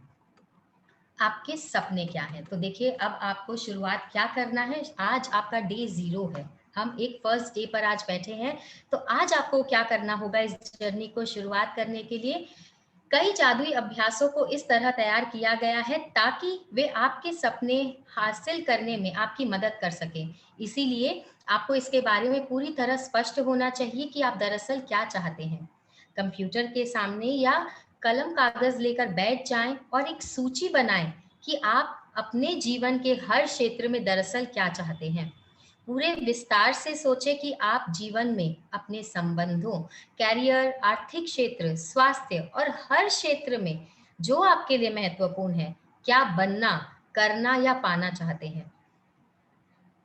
आपके सपने क्या हैं? तो देखिए, अब आपको शुरुआत क्या करना है, आज आपका डे 0 है। हम एक फर्स्ट डे पर आज बैठे हैं, तो आज आपको क्या करना होगा इस जर्नी को शुरुआत करने के लिए? कई जादुई अभ्यासों को इस तरह तैयार किया गया है ताकि वे आपके सपने हासिल करने में आपकी मदद कर सकें। इसीलिए आपको इसके बारे में पूरी तरह स्पष्ट होना चाहिए कि आप दरअसल क्या चाहते हैं। कंप्यूटर के सामने या कलम कागज लेकर बैठ जाएं और एक सूची बनाएं कि आप अपने जीवन के हर क्षेत्र में दरअसल क्या चाहते हैं। पूरे विस्तार से सोचें कि आप जीवन में अपने संबंधों, कैरियर, आर्थिक क्षेत्र, स्वास्थ्य और हर क्षेत्र में जो आपके लिए महत्वपूर्ण है, क्या बनना, करना या पाना चाहते हैं।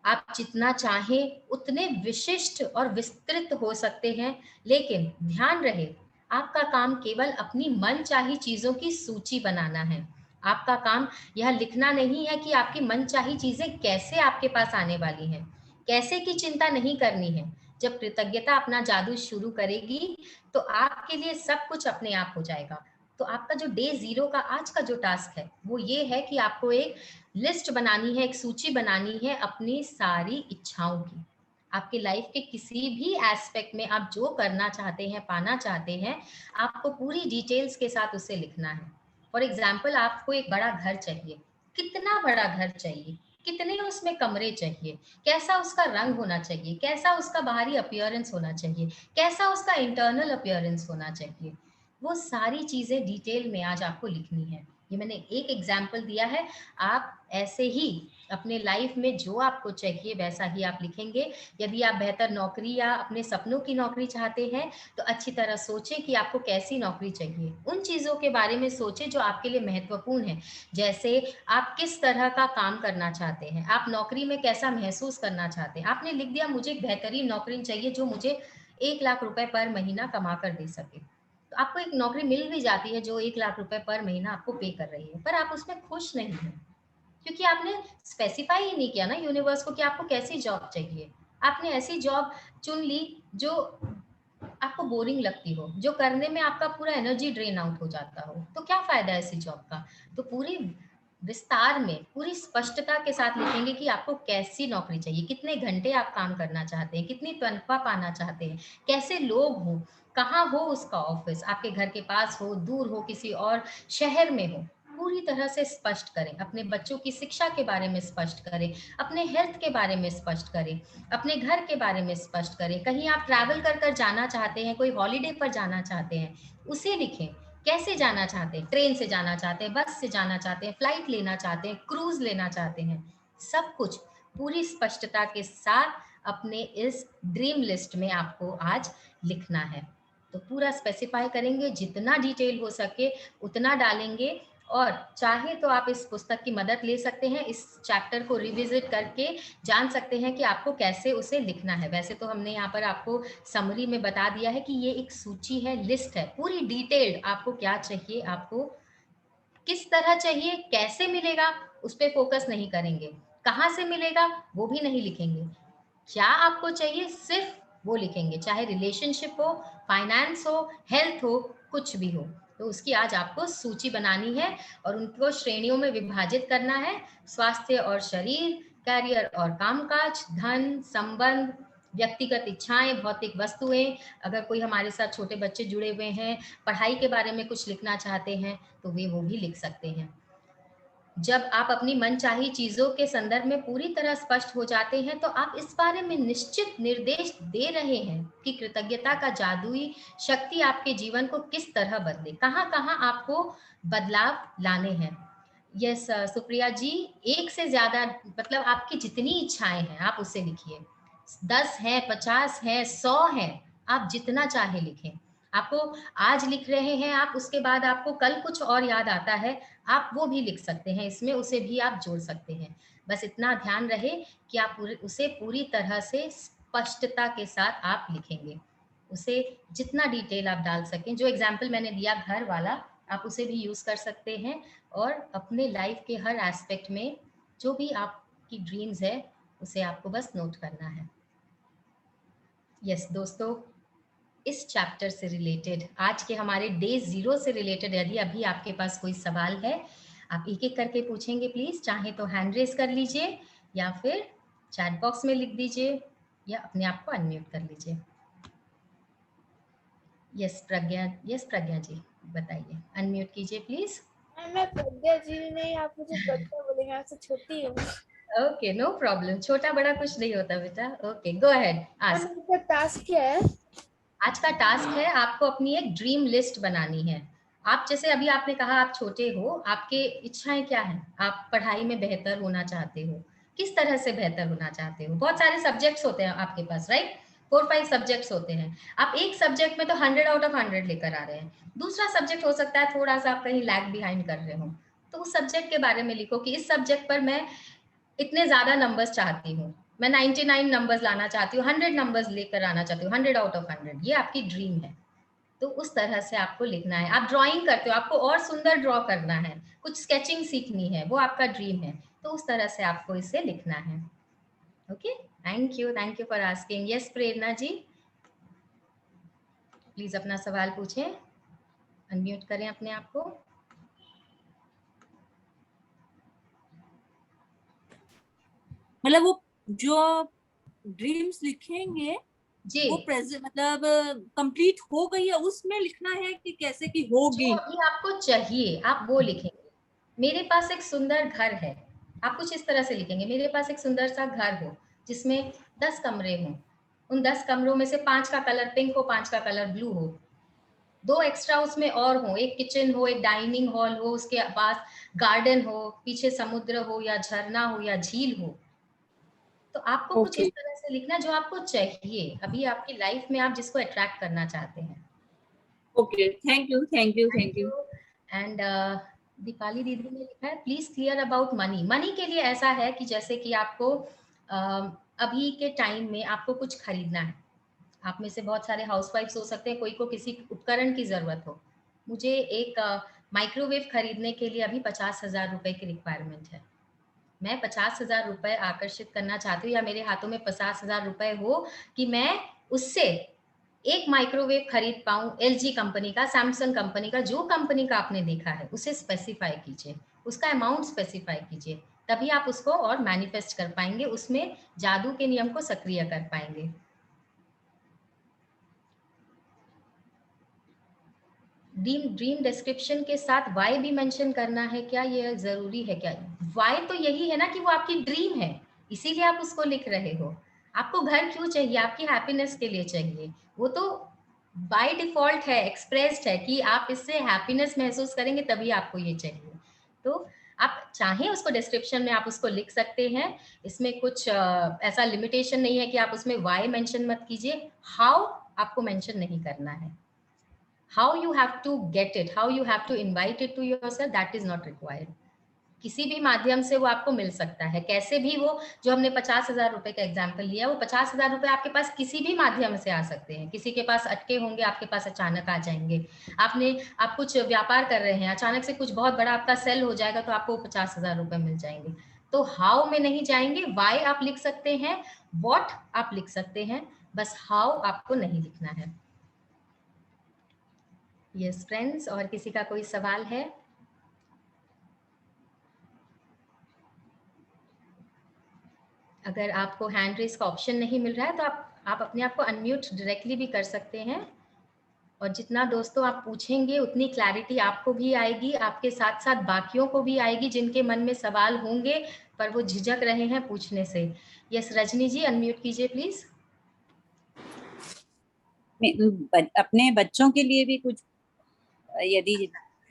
आप जितना चाहें उतने विशिष्ट और विस्तृत हो सकते हैं, लेकिन ध्यान रहे, आपका काम केवल अपनी मनचाही चीज़ों की सूची बनाना है। आपका काम यह लिखना नहीं है कि आपकी मनचाही चीज़ें कैसे आपके पास आने वाली हैं। कैसे की चिंता नहीं करनी है। जब कृतज्ञता अपना जादू शुरू करेगी, तो आपके लिए सब कुछ अपने आप हो जाएगा। तो आपका जो डे 0 का आज का जो टास्क है, वो ये है कि आपको एक लिस्ट बनानी है, एक सूची बनानी है अपनी सारी इच्छाओं की। आपके लाइफ के किसी भी एस्पेक्ट में आप जो करना चाहते हैं, पाना चाहते हैं, आपको पूरी डिटेल्स के साथ उसे लिखना है। फॉर एग्जाम्पल, आपको एक बड़ा घर चाहिए। कितना बड़ा घर चाहिए? कितने उसमें कमरे चाहिए? कैसा उसका रंग होना चाहिए? कैसा उसका बाहरी अपीयरेंस होना चाहिए? कैसा उसका इंटरनल अपीयरेंस होना चाहिए? वो सारी चीज़ें डिटेल में आज आपको लिखनी है। ये मैंने एक एग्जाम्पल दिया है, आप ऐसे ही अपने लाइफ में जो आपको चाहिए वैसा ही आप लिखेंगे। यदि आप बेहतर नौकरी या अपने सपनों की नौकरी चाहते हैं, तो अच्छी तरह सोचें कि आपको कैसी नौकरी चाहिए। उन चीज़ों के बारे में सोचें जो आपके लिए महत्वपूर्ण है। जैसे आप किस तरह का काम करना चाहते हैं, आप नौकरी में कैसा महसूस करना चाहते हैं। आपने लिख दिया मुझे एक बेहतरीन नौकरी चाहिए जो मुझे 1 लाख रुपए पर महीना कमा कर दे सके। तो आपको एक नौकरी मिल भी जाती है जो 1 लाख रुपए पर महीना आपको पे कर रही है, पर आप उसमें खुश नहीं हैं, क्योंकि आपने स्पेसिफाई ही नहीं किया ना यूनिवर्स को कि आपको कैसी जॉब चाहिए। आपने ऐसी जॉब चुन ली जो आपको बोरिंग लगती हो, जो करने में आपका पूरा एनर्जी ड्रेन आउट हो जाता हो, तो क्या फ़ायदा है ऐसी जॉब का? तो पूरी विस्तार में, पूरी स्पष्टता के साथ लिखेंगे कि आपको कैसी नौकरी चाहिए, कितने घंटे आप काम करना चाहते हैं, कितनी तनख्वाह पाना चाहते हैं, कैसे लोग हों, कहाँ हो उसका ऑफ़िस, आपके घर के पास हो, दूर हो, किसी और शहर में हो। पूरी तरह से स्पष्ट करें, अपने बच्चों की शिक्षा के बारे में स्पष्ट करें, अपने हेल्थ के बारे में स्पष्ट करें, अपने घर के बारे में स्पष्ट करें। कहीं आप ट्रैवल कर जाना चाहते हैं, कोई हॉलिडे पर जाना चाहते हैं, उसे लिखें। कैसे जाना चाहते हैं? ट्रेन से जाना चाहते हैं, बस से जाना चाहते हैं, फ्लाइट लेना चाहते हैं, क्रूज़ लेना चाहते हैं। सब कुछ पूरी स्पष्टता के साथ अपने इस ड्रीम लिस्ट में आपको आज लिखना है। तो पूरा स्पेसिफ़ाई करेंगे, जितना डिटेल हो सके उतना डालेंगे, और चाहे तो आप इस पुस्तक की मदद ले सकते हैं, इस चैप्टर को रिविजिट करके जान सकते हैं कि आपको कैसे उसे लिखना है। वैसे तो हमने यहाँ पर आपको समरी में बता दिया है कि ये एक सूची है, लिस्ट है, पूरी डिटेल्ड आपको क्या चाहिए, आपको किस तरह चाहिए, कैसे मिलेगा उस पर फोकस नहीं करेंगे, कहाँ से मिलेगा वो भी नहीं लिखेंगे, क्या आपको चाहिए सिर्फ वो लिखेंगे, चाहे रिलेशनशिप हो, फाइनेंस हो, हेल्थ हो, कुछ भी हो। तो उसकी आज आपको सूची बनानी है और उनको श्रेणियों में विभाजित करना है, स्वास्थ्य और शरीर, करियर और कामकाज, धन, संबंध, व्यक्तिगत इच्छाएं, भौतिक वस्तुएं, अगर कोई हमारे साथ छोटे बच्चे जुड़े हुए हैं, पढ़ाई के बारे में कुछ लिखना चाहते हैं तो वे वो भी लिख सकते हैं। जब आप अपनी मनचाही चीजों के संदर्भ में पूरी तरह स्पष्ट हो जाते हैं तो आप इस बारे में निश्चित निर्देश दे रहे हैं कि कृतज्ञता का जादुई शक्ति आपके जीवन को किस तरह बदले, कहाँ कहाँ आपको बदलाव लाने हैं। यस सुप्रिया जी, एक से ज्यादा, मतलब आपकी जितनी इच्छाएं हैं आप उससे लिखिए, 10 है, 50 है, 100 है, आप जितना चाहे लिखें। आपको आज लिख रहे हैं आप, उसके बाद आपको कल कुछ और याद आता है, आप वो भी लिख सकते हैं, इसमें उसे भी आप जोड़ सकते हैं। बस इतना ध्यान रहे कि आप उसे पूरी तरह से स्पष्टता के साथ आप लिखेंगे, उसे जितना डिटेल आप डाल सकें। जो एग्जाम्पल मैंने दिया घर वाला, आप उसे भी यूज कर सकते हैं और अपने लाइफ के हर एस्पेक्ट में जो भी आपकी ड्रीम्स है उसे आपको बस नोट करना है। यस दोस्तों, इस चैप्टर से रिलेटेड, आज के हमारे डे 0 से रिलेटेड यदि अभी आपके पास कोई सवाल है, आप एक एक करके पूछेंगे प्लीज। चाहे तो हैंड रेज कर लीजिए या फिर चैट बॉक्स में लिख दीजिए या अपने आप को अनम्यूट कर लीजिए। यस प्रज्ञा जी बताइए, अनम्यूट कीजिए प्लीज। मैं प्रज्ञा जी नहीं, आप मुझे प्रज्ञा बोलेंगे, मैं आपसे छोटी हूँ। ओके, नो प्रॉब्लम, छोटा बड़ा कुछ नहीं होता बेटा। Okay, go ahead, ask. आपका टास्क क्या है? आज का टास्क है आपको अपनी एक ड्रीम लिस्ट बनानी है। आप जैसे अभी आपने कहा आप छोटे हो, आपके इच्छाएं क्या हैं? आप पढ़ाई में बेहतर होना चाहते हो, किस तरह से बेहतर होना चाहते हो? बहुत सारे सब्जेक्ट्स होते हैं आपके पास, राइट? 4-5 सब्जेक्ट्स होते हैं। आप एक सब्जेक्ट में तो 100 आउट ऑफ 100 लेकर आ रहे हैं, दूसरा सब्जेक्ट हो सकता है थोड़ा सा आप कहीं लैग बिहाइंड कर रहे हो, तो उस सब्जेक्ट के बारे में लिखो कि इस सब्जेक्ट पर मैं इतने ज्यादा नंबर्स चाहती हूँ, मैं 99 नंबर्स लाना चाहती हूँ, 100 नंबर्स लेकर आना चाहती हूँ, 100 आउट ऑफ 100, ये आपकी ड्रीम है। तो उस तरह से आपको लिखना है। आप ड्राइंग करते हो, आपको और सुंदर ड्रॉ करना है, कुछ स्केचिंग सीखनी है, वो आपका ड्रीम है, तो उस तरह से आपको इसे लिखना है। Okay, thank you for asking. Yes Prerna ji, please अपना सवाल पूछें, अनम्यूट करें अपने आप को। मतलब वो जो ड्रीम्स लिखेंगे जी, वो प्रेजेंट मतलब कंप्लीट हो गई है उसमें लिखना है कि कैसे की जो होगी? अभी आपको चाहिए आप वो लिखेंगे। मेरे पास एक सुंदर घर है, आप कुछ इस तरह से लिखेंगे, मेरे पास एक सुंदर सा घर हो जिसमें 10 कमरे हों, उन 10 कमरों में से 5 का कलर पिंक हो, 5 का कलर ब्लू हो, 2 एक्स्ट्रा उसमें और हो, एक किचन हो, एक डाइनिंग हॉल हो, उसके पास गार्डन हो, पीछे समुद्र हो या झरना हो या झील हो। तो आपको कुछ इस ओके तरह से लिखना जो आपको चाहिए अभी आपकी लाइफ में, आप जिसको अट्रैक्ट करना चाहते हैं। Okay, thank you thank you thank thank you. You. And Deepali दीदी ने लिखा है please clear about money. Money के लिए ऐसा है कि जैसे कि आपको अभी के टाइम में आपको कुछ खरीदना है, आप में से बहुत सारे हाउसवाइफ्स हो सकते हैं, कोई को किसी उपकरण की जरूरत हो, मुझे एक माइक्रोवेव खरीदने के लिए अभी 50,000 रुपए की रिक्वायरमेंट है, मैं 50,000 रुपए आकर्षित करना चाहती हूँ या मेरे हाथों में 50,000 रुपए हो कि मैं उससे एक माइक्रोवेव खरीद पाऊं, एलजी कंपनी का, सैमसंग कंपनी का, जो कंपनी का आपने देखा है उसे स्पेसिफाई कीजिए, उसका अमाउंट स्पेसिफाई कीजिए, तभी आप उसको और मैनिफेस्ट कर पाएंगे, उसमें जादू के नियम को सक्रिय कर पाएंगे। ड्रीम डिस्क्रिप्शन के साथ वाई भी मेंशन करना है क्या, ये जरूरी है क्या? वाई तो यही है ना कि वो आपकी ड्रीम है, इसीलिए आप उसको लिख रहे हो। आपको घर क्यों चाहिए? आपकी हैप्पीनेस के लिए चाहिए, वो तो बाय डिफॉल्ट है, एक्सप्रेस्ड है कि आप इससे हैप्पीनेस महसूस करेंगे तभी आपको ये चाहिए। तो आप चाहें उसको डिस्क्रिप्शन में आप उसको लिख सकते हैं, इसमें कुछ ऐसा लिमिटेशन नहीं है कि आप उसमें वाई मेंशन मत कीजिए, हाउ आपको मेंशन नहीं करना है। How you have to get it, how you have to invite it to yourself, that is not required. किसी भी माध्यम से वो आपको मिल सकता है, कैसे भी वो, जो हमने 50,000 रुपए का एग्जाम्पल लिया, वो 50,000 रुपए आपके पास किसी भी माध्यम से आ सकते हैं। किसी के पास अटके होंगे, आपके पास अचानक आ जाएंगे। आप कुछ व्यापार कर रहे हैं, अचानक से कुछ बहुत बड़ा आपका सेल हो जाएगा, तो आपको 50,000 रुपए मिल जाएंगे। तो हाउ में नहीं जाएंगे, वाई आप लिख सकते हैं, वॉट आप लिख सकते हैं, बस हाउ आपको नहीं लिखना है। यस फ्रेंड्स, और किसी का कोई सवाल है? अगर आपको हैंड रेज का ऑप्शन नहीं मिल रहा है तो आप अपने आप को अनम्यूट डायरेक्टली भी कर सकते हैं। और जितना दोस्तों आप पूछेंगे उतनी क्लैरिटी आपको भी आएगी, आपके साथ साथ बाकियों को भी आएगी जिनके मन में सवाल होंगे पर वो झिझक रहे हैं पूछने से। यस रजनी जी, अनम्यूट कीजिए प्लीज। अपने बच्चों के लिए भी कुछ, यदि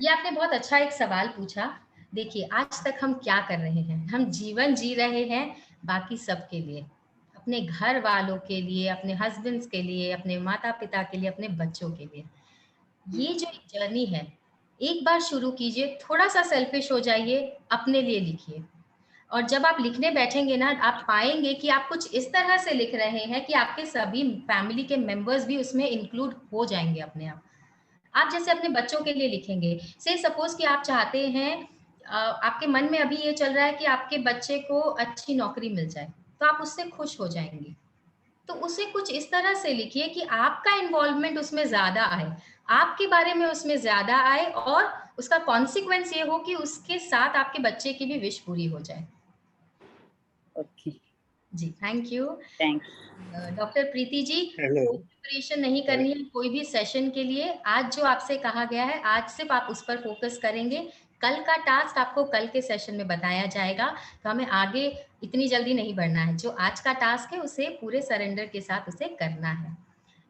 ये आपने बहुत अच्छा एक सवाल पूछा। देखिए, आज तक हम क्या कर रहे हैं, हम जीवन जी रहे हैं बाकी सबके लिए, अपने घर वालों के लिए, अपने हस्बैंड्स के लिए, अपने माता पिता के लिए, अपने बच्चों के लिए। ये जो एक जर्नी है, एक बार शुरू कीजिए, थोड़ा सा सेल्फिश हो जाइए, अपने लिए लिखिए। और जब आप लिखने बैठेंगे ना, आप पाएंगे कि आप कुछ इस तरह से लिख रहे हैं कि आपके सभी फैमिली के मेंबर्स भी उसमें इंक्लूड हो जाएंगे अपने आप। आप जैसे अपने बच्चों के लिए लिखेंगे, से सपोज कि आप चाहते हैं, आपके मन में अभी ये चल रहा है कि आपके बच्चे को अच्छी नौकरी मिल जाए, तो आप उससे खुश हो जाएंगे। तो उसे कुछ इस तरह से लिखिए कि आपका इन्वॉल्वमेंट उसमें ज्यादा आए, आपके बारे में उसमें ज्यादा आए, और उसका कॉन्सिक्वेंस ये हो कि उसके साथ आपके बच्चे की भी विश पूरी हो जाए। Okay ji, thank you. Thank doctor Preeti ji, preparation नहीं करनी है कोई भी सेशन के लिए। आज जो आपसे कहा गया है, आज सिर्फ आप उस पर फोकस करेंगे। कल का टास्क आपको कल के सेशन में बताया जाएगा, तो हमें आगे इतनी जल्दी नहीं बढ़ना है। जो आज का टास्क है उसे पूरे सरेंडर के साथ उसे करना है।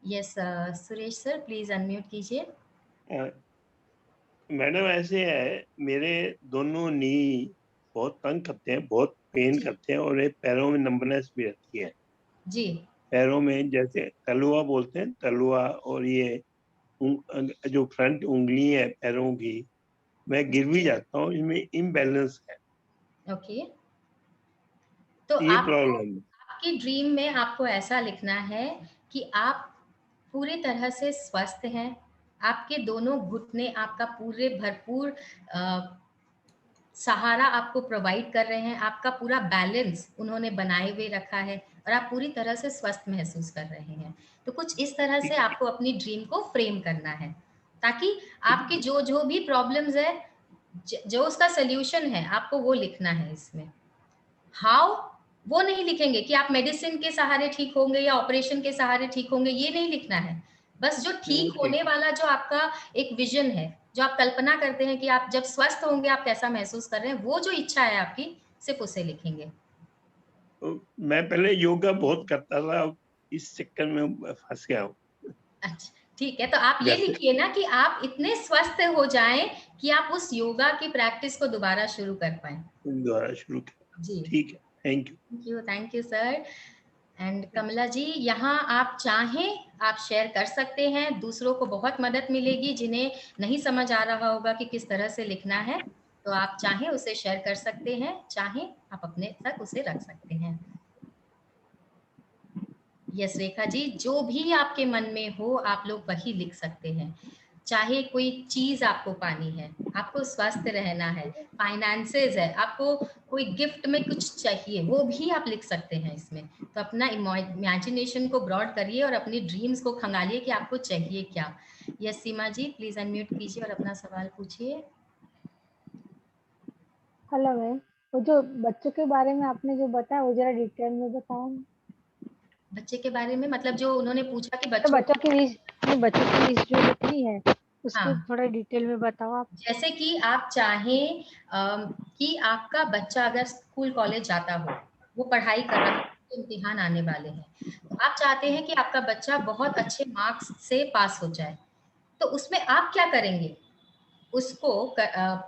Yes Suresh sir, please unmute कीजिए। मैडम ऐसे है, मेरे दोनों नी बहुत तंग करते हैं, बहुत पेन करते हैं, और ये पैरों में नंबनेस भी रहती है जी। पैरों में, जैसे तलुआ बोलते हैं, तलुआ, और ये जो फ्रंट उंगली है पैरों की, मैं गिर भी जाता हूँ, इसमें इम्बैलेंस है। ओके, तो ये आप प्रॉब्लम है। आपकी ड्रीम में आपको ऐसा लिखना है कि आप पूरी तरह से स्वस्थ हैं, आपके दोनों घुटने आपका पूरे भरपूर सहारा आपको प्रोवाइड कर रहे हैं, आपका पूरा बैलेंस उन्होंने बनाए हुए रखा है, और आप पूरी तरह से स्वस्थ महसूस कर रहे हैं। तो कुछ इस तरह से आपको अपनी ड्रीम को फ्रेम करना है, ताकि आपकी जो जो भी प्रॉब्लम्स है, जो उसका सोल्यूशन है, आपको वो लिखना है इसमें। हाउ वो नहीं लिखेंगे कि आप मेडिसिन के सहारे ठीक होंगे या ऑपरेशन के सहारे ठीक होंगे, ये नहीं लिखना है। बस जो ठीक होने वाला जो आपका एक विजन है, जो आप कल्पना करते हैं कि आप जब स्वस्थ होंगे आप कैसा महसूस कर रहे हैं, वो जो इच्छा है आपकी, सिर्फ उसे लिखेंगे। मैं पहले योगा बहुत करता था, अब इस चक्कर में फंस गया हूँ। अच्छा, ठीक है, तो आप ये लिखिए ना कि आप इतने स्वस्थ हो जाएं कि आप उस योगा की प्रैक्टिस को दोबारा शुरू कर पाए। दोबारा शुरू कर। जी, ठीक है, thank you. Thank you sir. And Kamala ji, यहाँ आप चाहें आप शेयर कर सकते हैं, दूसरों को बहुत मदद मिलेगी जिन्हें नहीं समझ आ रहा होगा कि किस तरह से लिखना है, तो आप चाहें उसे शेयर कर सकते हैं, चाहें आप अपने तक उसे रख सकते हैं। यस रेखा जी, जो भी आपके मन में हो आप लोग वही लिख सकते हैं। चाहे कोई चीज आपको पानी है, आपको स्वस्थ रहना है, फाइनेंसेस है, आपको कोई गिफ्ट में कुछ चाहिए, वो भी आप लिख सकते हैं इसमें। तो अपना इमेजिनेशन को ब्रॉड करिए और अपनी ड्रीम्स को खंगालिए कि आपको चाहिए क्या। Yes Seema ji, please unmute कीजिए और अपना सवाल पूछिए। हेलो मैम, वो जो बच्चों के बारे में आपने जो बताया वो जरा डिटेल में बताओ। बच्चे के बारे में मतलब जो उन्होंने पूछा कि तो बच्चों की लिस्ट जो लिखनी है उसको हाँ, थोड़ा डिटेल में बताओ आप। जैसे कि आप चाहें कि आपका बच्चा अगर स्कूल कॉलेज जाता हो, वो पढ़ाई कर रहा है, इम्तिहान आने वाले हैं, तो आप चाहते हैं कि आपका बच्चा बहुत अच्छे मार्क्स से पास हो जाए, तो उसमें आप क्या करेंगे, उसको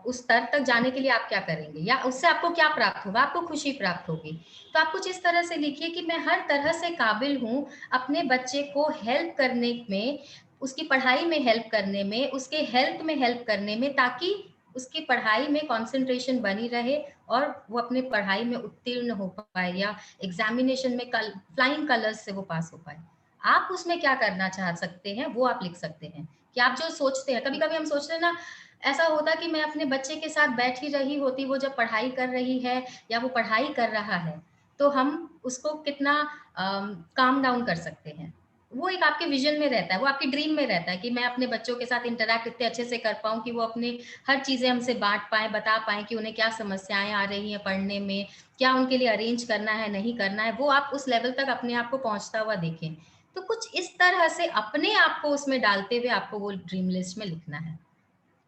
उस स्तर तक जाने के लिए आप क्या करेंगे, या उससे आपको क्या प्राप्त होगा, आपको खुशी प्राप्त होगी। तो आप कुछ इस तरह से लिखिए कि मैं हर तरह से काबिल हूँ अपने बच्चे को हेल्प करने में, उसकी पढ़ाई में हेल्प करने में, उसके हेल्थ में हेल्प करने में, ताकि उसकी पढ़ाई में कंसंट्रेशन बनी रहे और वो अपने पढ़ाई में उत्तीर्ण हो पाए या एग्जामिनेशन में फ्लाइंग कलर्स से वो पास हो पाए। आप उसमें क्या करना चाह सकते हैं वो आप लिख सकते हैं कि आप जो सोचते हैं। कभी कभी हम सोचते हैं ना, ऐसा होता कि मैं अपने बच्चे के साथ बैठी रही होती, वो जब पढ़ाई कर रही है या वो पढ़ाई कर रहा है, तो हम उसको कितना काम डाउन कर सकते हैं। वो एक आपके विजन में रहता है, वो आपकी ड्रीम में रहता है कि मैं अपने बच्चों के साथ इंटरैक्ट इतने अच्छे से कर पाऊँ कि वो अपने हर चीज़ें हमसे बाँट पाएँ, बता पाएँ कि उन्हें क्या समस्याएँ आ रही हैं पढ़ने में, क्या उनके लिए अरेंज करना है, नहीं करना है, वो आप उस लेवल तक अपने आप को पहुँचता हुआ देखें। तो कुछ इस तरह से अपने आप को उसमें डालते हुए आपको वो ड्रीम लिस्ट में लिखना है।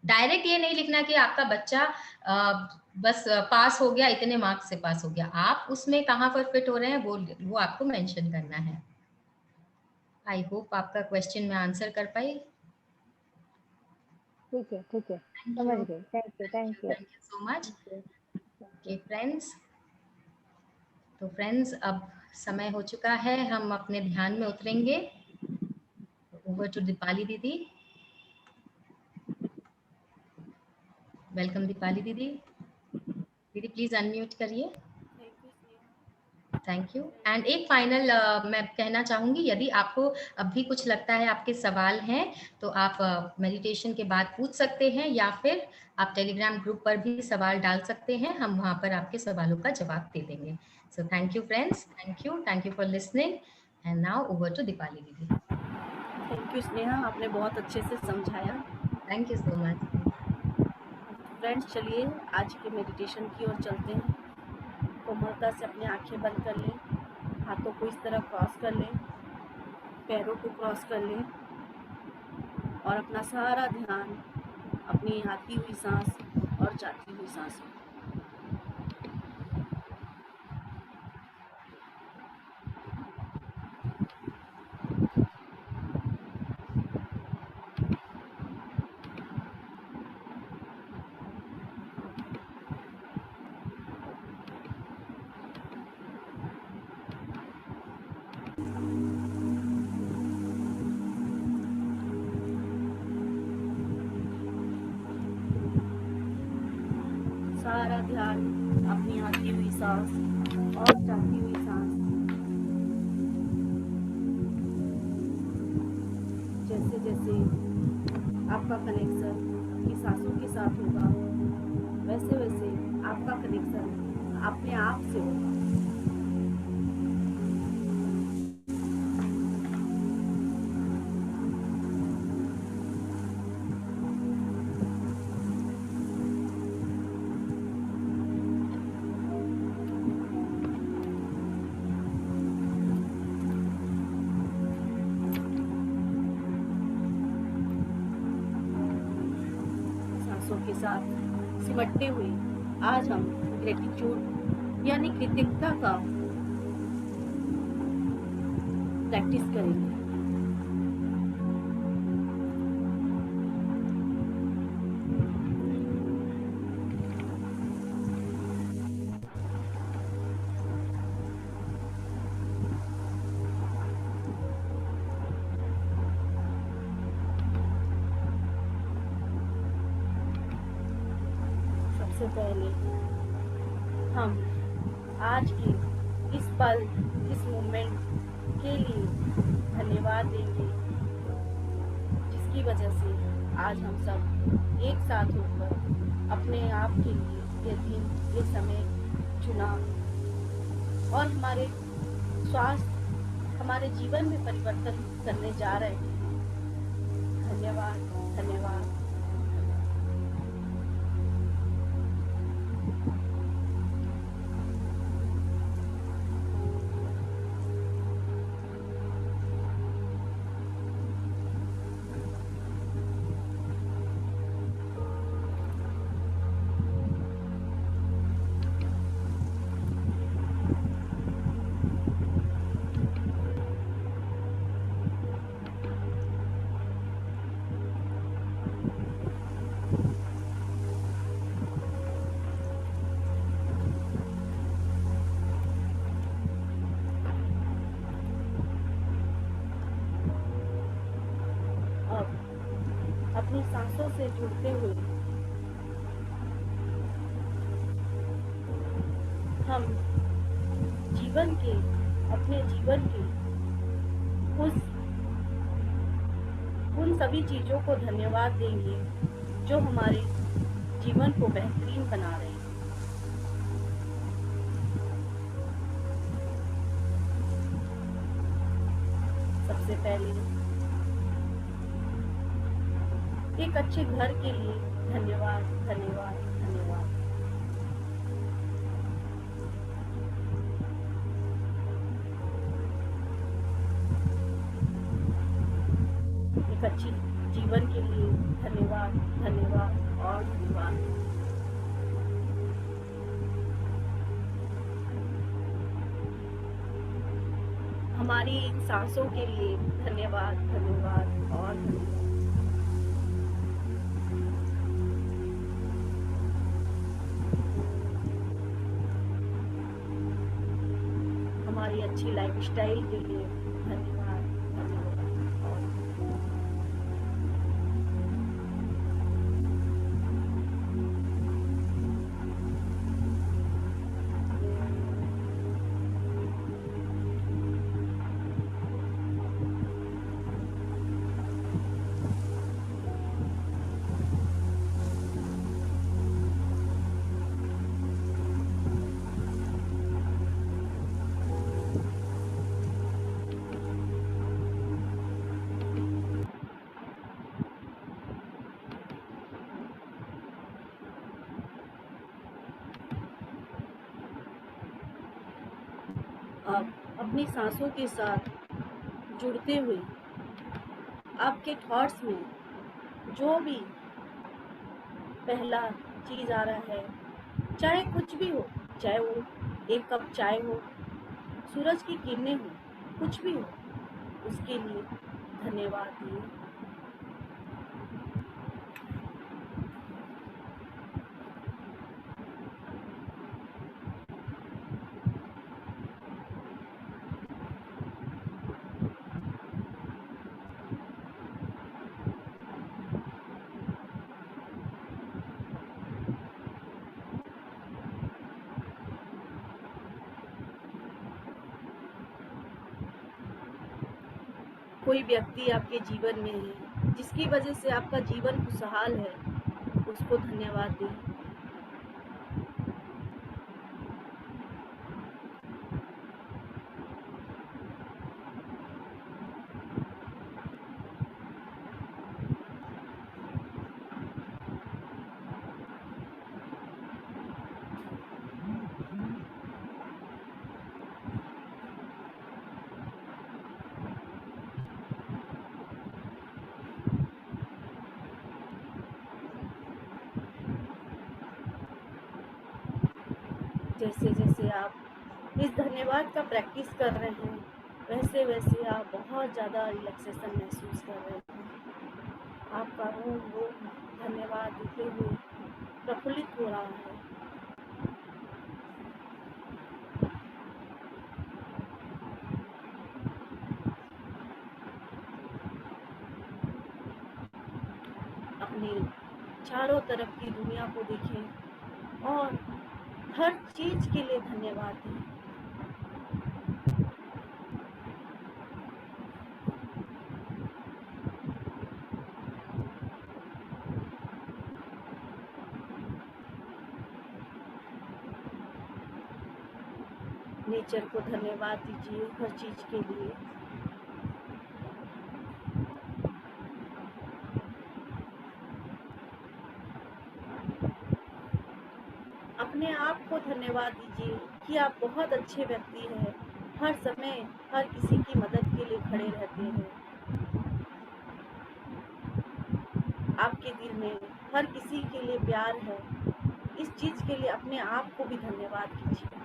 डायरेक्ट ये नहीं लिखना कि आपका बच्चा बस पास हो गया, इतने मार्क्स से पास हो गया। आप उसमें कहाँ पर फिट हो रहे हैं वो आपको मेंशन करना है। आई होप आपका क्वेश्चन मैं आंसर कर पाई। ठीक है, ठीक है, थैंक समझ यू, गई। Thank you. So much. Okay friends, तो फ्रेंड्स अब समय हो चुका है, हम अपने ध्यान में उतरेंगे। ओवर टू दीपाली दीदी। वेलकम दीपाली दीदी। दीदी प्लीज अनम्यूट करिए। Thank you. एंड एक फाइनल मैं कहना चाहूँगी, यदि आपको अब भी कुछ लगता है, आपके सवाल हैं, तो आप मेडिटेशन के बाद पूछ सकते हैं या फिर आप टेलीग्राम ग्रुप पर भी सवाल डाल सकते हैं, हम वहाँ पर आपके सवालों का जवाब दे देंगे। So thank you friends, thank you for listening. And now over to Deepali didi. Thank you Sneha, आपने बहुत अच्छे से समझाया। Thank you so much. Friends चलिए आज के मेडिटेशन की ओर चलते हैं। कोमलता से अपनी आंखें बंद कर लें, हाथों को इस तरह क्रॉस कर लें, पैरों को क्रॉस कर लें और अपना सारा ध्यान अपनी आती हुई सांस और जाती हुई सांस में। सारा ध्यान अपनी आती हुई सांस और जाती हुई सांस। जैसे जैसे आपका कनेक्शन आपकी सांसों के साथ होगा, वैसे वैसे आपका कनेक्शन अपने आप से होगा। के साथ सिमटते हुए आज हम ग्रेटिट्यूड यानी कृतज्ञता का प्रैक्टिस करेंगे। सबसे पहले हम आज के इस पल, इस मोमेंट के लिए धन्यवाद देंगे, जिसकी वजह से आज हम सब एक साथ होकर अपने आप के लिए ये दिन, ये समय चुना और हमारे स्वास्थ्य, हमारे जीवन में परिवर्तन करने जा रहे हैं। धन्यवाद, धन्यवाद। अपनी सांसों से जुड़ते हुए हम अपने जीवन के उन सभी चीजों को धन्यवाद देंगे जो हमारे जीवन को बेहतरीन बना रहे हैं। सबसे पहले एक अच्छे घर के लिए धन्यवाद धन्यवाद धन्यवाद। एक अच्छी जीवन के लिए धन्यवाद धन्यवाद और धन्यवाद। हमारी इन सांसों के लिए धन्यवाद धन्यवाद और धन्यवाद। हमारी अच्छी लाइफस्टाइल के लिए धन्यवाद धन्यवाद और आप अपनी सांसों के साथ जुड़ते हुए आपके थॉट्स में जो भी पहला चीज आ रहा है, चाहे कुछ भी हो, चाहे वो एक कप चाय हो, सूरज की किरणें हो, कुछ भी हो, उसके लिए धन्यवाद दिए। कोई व्यक्ति आपके जीवन में है जिसकी वजह से आपका जीवन खुशहाल है, उसको धन्यवाद दें। जैसे जैसे आप इस धन्यवाद का प्रैक्टिस कर रहे हैं, वैसे वैसे आप बहुत ज़्यादा रिलैक्सेशन महसूस कर रहे हैं। आपका रोम धन्यवाद देते हुए प्रफुल्लित हो रहा है। अपने चारों तरफ की दुनिया को देखें और हर चीज के लिए धन्यवाद दें। नेचर को धन्यवाद दीजिए हर चीज के लिए। अपने आप को धन्यवाद दीजिए कि आप बहुत अच्छे व्यक्ति हैं, हर समय हर किसी की मदद के लिए खड़े रहते हैं। आपके दिल में हर किसी के लिए प्यार है। इस चीज के लिए अपने आप को भी धन्यवाद कीजिए।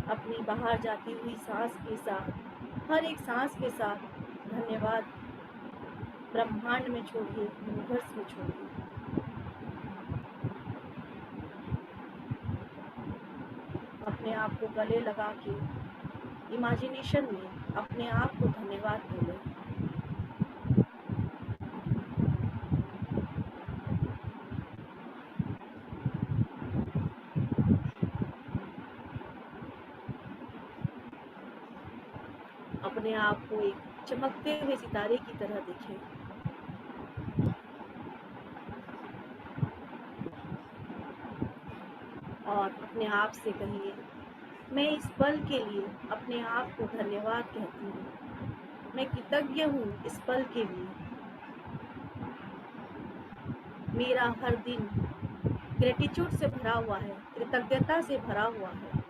अपनी बाहर जाती हुई सांस के साथ, हर एक सांस के साथ धन्यवाद ब्रह्मांड में छोड़िए, यूनिवर्स में छोड़िए। अपने आप को गले लगा के इमेजिनेशन में अपने आप को धन्यवाद बोले। अपने आप को एक चमकते हुए सितारे की तरह देखें। और अपने आप से कहिए, मैं इस पल के लिए अपने आप को धन्यवाद कहती हूँ। मैं कृतज्ञ हूँ इस पल के लिए। मेरा हर दिन ग्रेटिट्यूड से भरा हुआ है, कृतज्ञता से भरा हुआ है।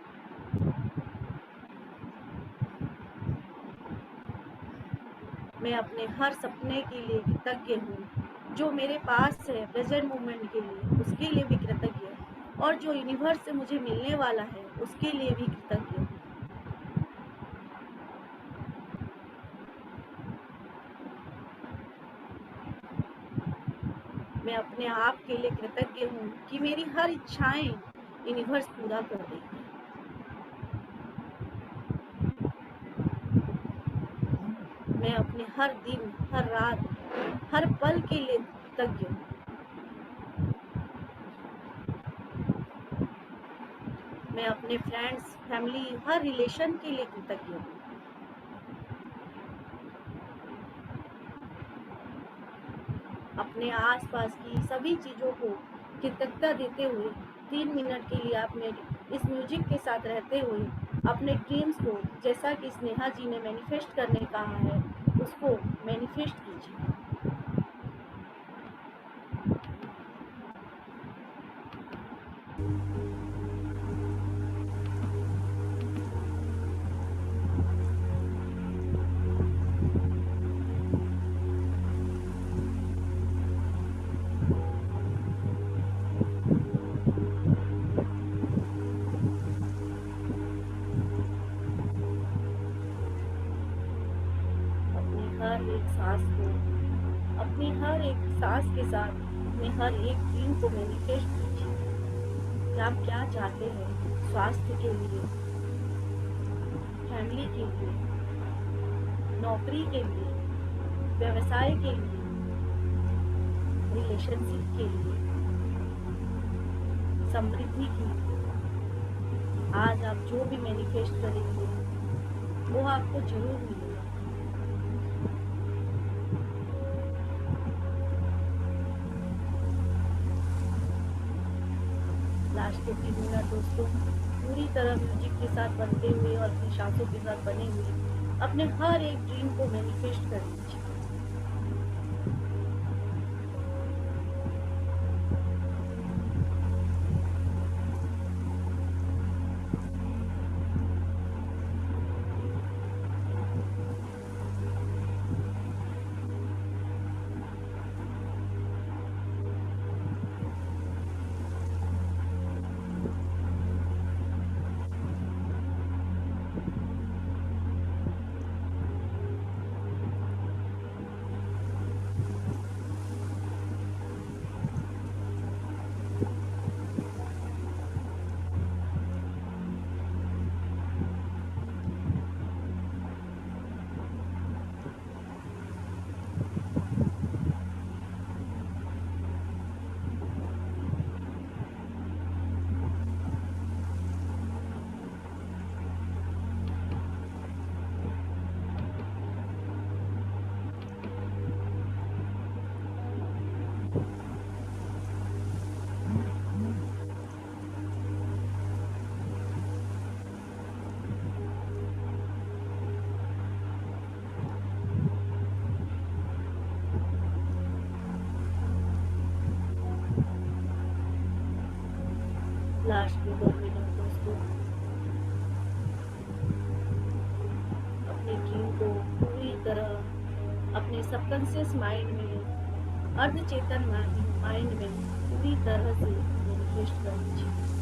मैं अपने हर सपने के लिए कृतज्ञ हूँ। जो मेरे पास है प्रेजेंट मोमेंट के लिए, उसके लिए भी कृतज्ञ हूँ। और जो यूनिवर्स से मुझे मिलने वाला है, उसके लिए भी कृतज्ञ हूँ। मैं अपने आप के लिए कृतज्ञ हूँ कि मेरी हर इच्छाएं यूनिवर्स पूरा कर रही है। मैं अपने हर दिन, हर रात, हर पल के लिए कृतज्ञ हूँ। मैं अपने फ्रेंड्स, फैमिली, हर रिलेशन के लिए कृतज्ञ हूँ। अपने आसपास की सभी चीज़ों को कृतज्ञता देते हुए 3 मिनट के लिए आप इस म्यूजिक के साथ रहते हुए अपने ड्रीम्स को, जैसा कि स्नेहा जी ने मैनिफेस्ट करने कहा है, उसको मैनिफेस्ट कीजिए। हर एक सांस को, अपनी हर एक सांस के साथ अपने हर एक ड्रीम को मैनिफेस्ट कीजिए कि आप क्या चाहते हैं स्वास्थ्य के लिए, फैमिली के लिए, नौकरी के लिए, व्यवसाय के लिए, रिलेशनशिप के लिए, समृद्धि के लिए। आज आप जो भी मैनिफेस्ट करेंगे वो आपको जरूर मिलेगा। लास्ट के 3 मिनट दोस्तों पूरी तरह म्यूजिक के साथ बनते हुए और अपनी सांसों के साथ बने हुए अपने हर एक ड्रीम को मैनिफेस्ट कर लीजिए। लास्ट में 2 मिनट दोस्तों अपने ड्रीम को पूरी तरह अपने सबकॉन्शियस माइंड में, अर्ध चेतन माइंड में पूरी तरह से मैनिफेस्ट कर लीजिए।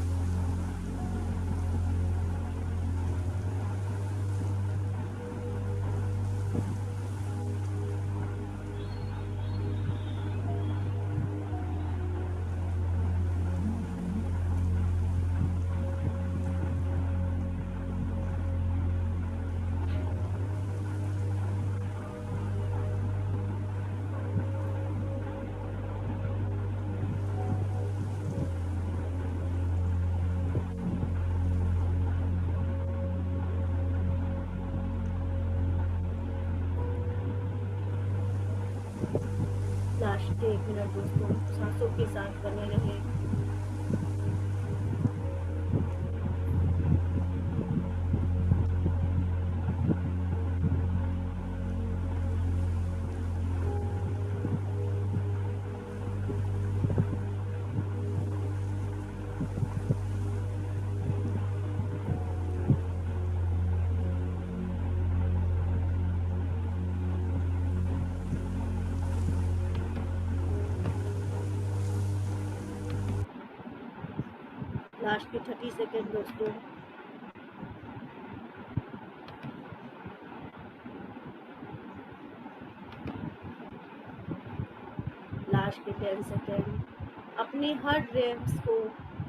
लास्ट के 1 मिनट दोस्तों सांसों के साथ बने रहे। लास्ट के 30 सेकेंड दोस्तों। लास्ट के 10 सेकेंड। अपनी हर ड्रीम्स को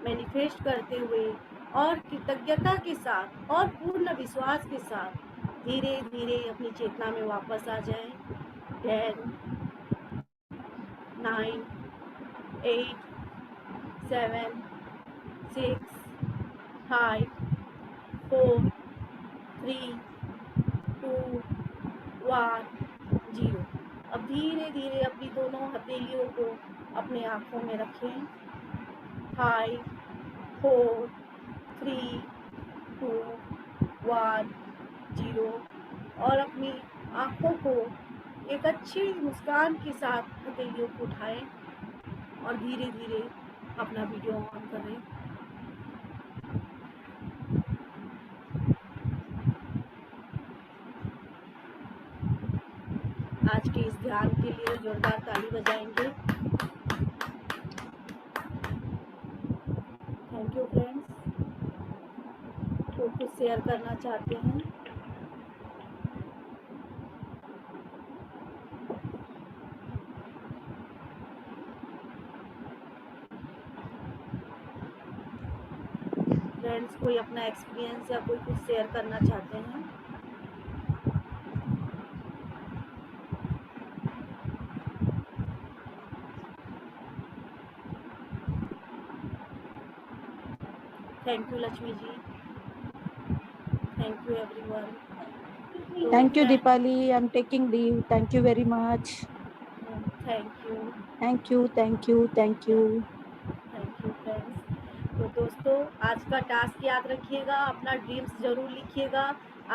मैनिफेस्ट करते हुए और कृतज्ञता के साथ और पूर्ण विश्वास के साथ धीरे धीरे अपनी चेतना में वापस आ जाएं। 10 9 8 7 6 5 4 3 2 1 0। अब धीरे धीरे अपनी दोनों हथेलियों को अपने आँखों में रखें। 5 4 3 2 1 0 और अपनी आँखों को एक अच्छी मुस्कान के साथ हथेलियों को उठाएं और धीरे धीरे अपना वीडियो ऑन करें। आज के इस ध्यान के लिए जोरदार ताली बजाएंगे। Thank you friends. तो कुछ शेयर करना चाहते हैं? फ्रेंड्स कोई अपना एक्सपीरियंस या कोई कुछ शेयर करना चाहते हैं? Thank you Lakshmi ji. Thank you everyone. Thank you, Deepali. I'm taking leave. Thank you very much. Thank you. Thank you, thank you, thank you. Thank you friends. तो दोस्तों आज का टास्क याद रखिएगा, अपना ड्रीम्स जरूर लिखिएगा।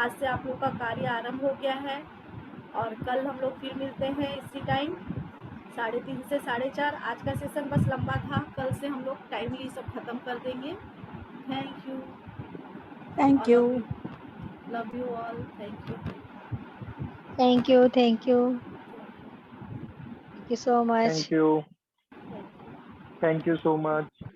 आज से आप लोग का कार्य आरंभ हो गया है और कल हम लोग फिर मिलते हैं इसी टाइम 3:30 से 4:30। आज का सेशन बस लंबा था, कल से हम लोग टाइमली सब खत्म कर देंगे। Thank you. Thank you. Love you all. Thank you. Thank you. Thank you. Thank you so much. Thank you. Thank you so much.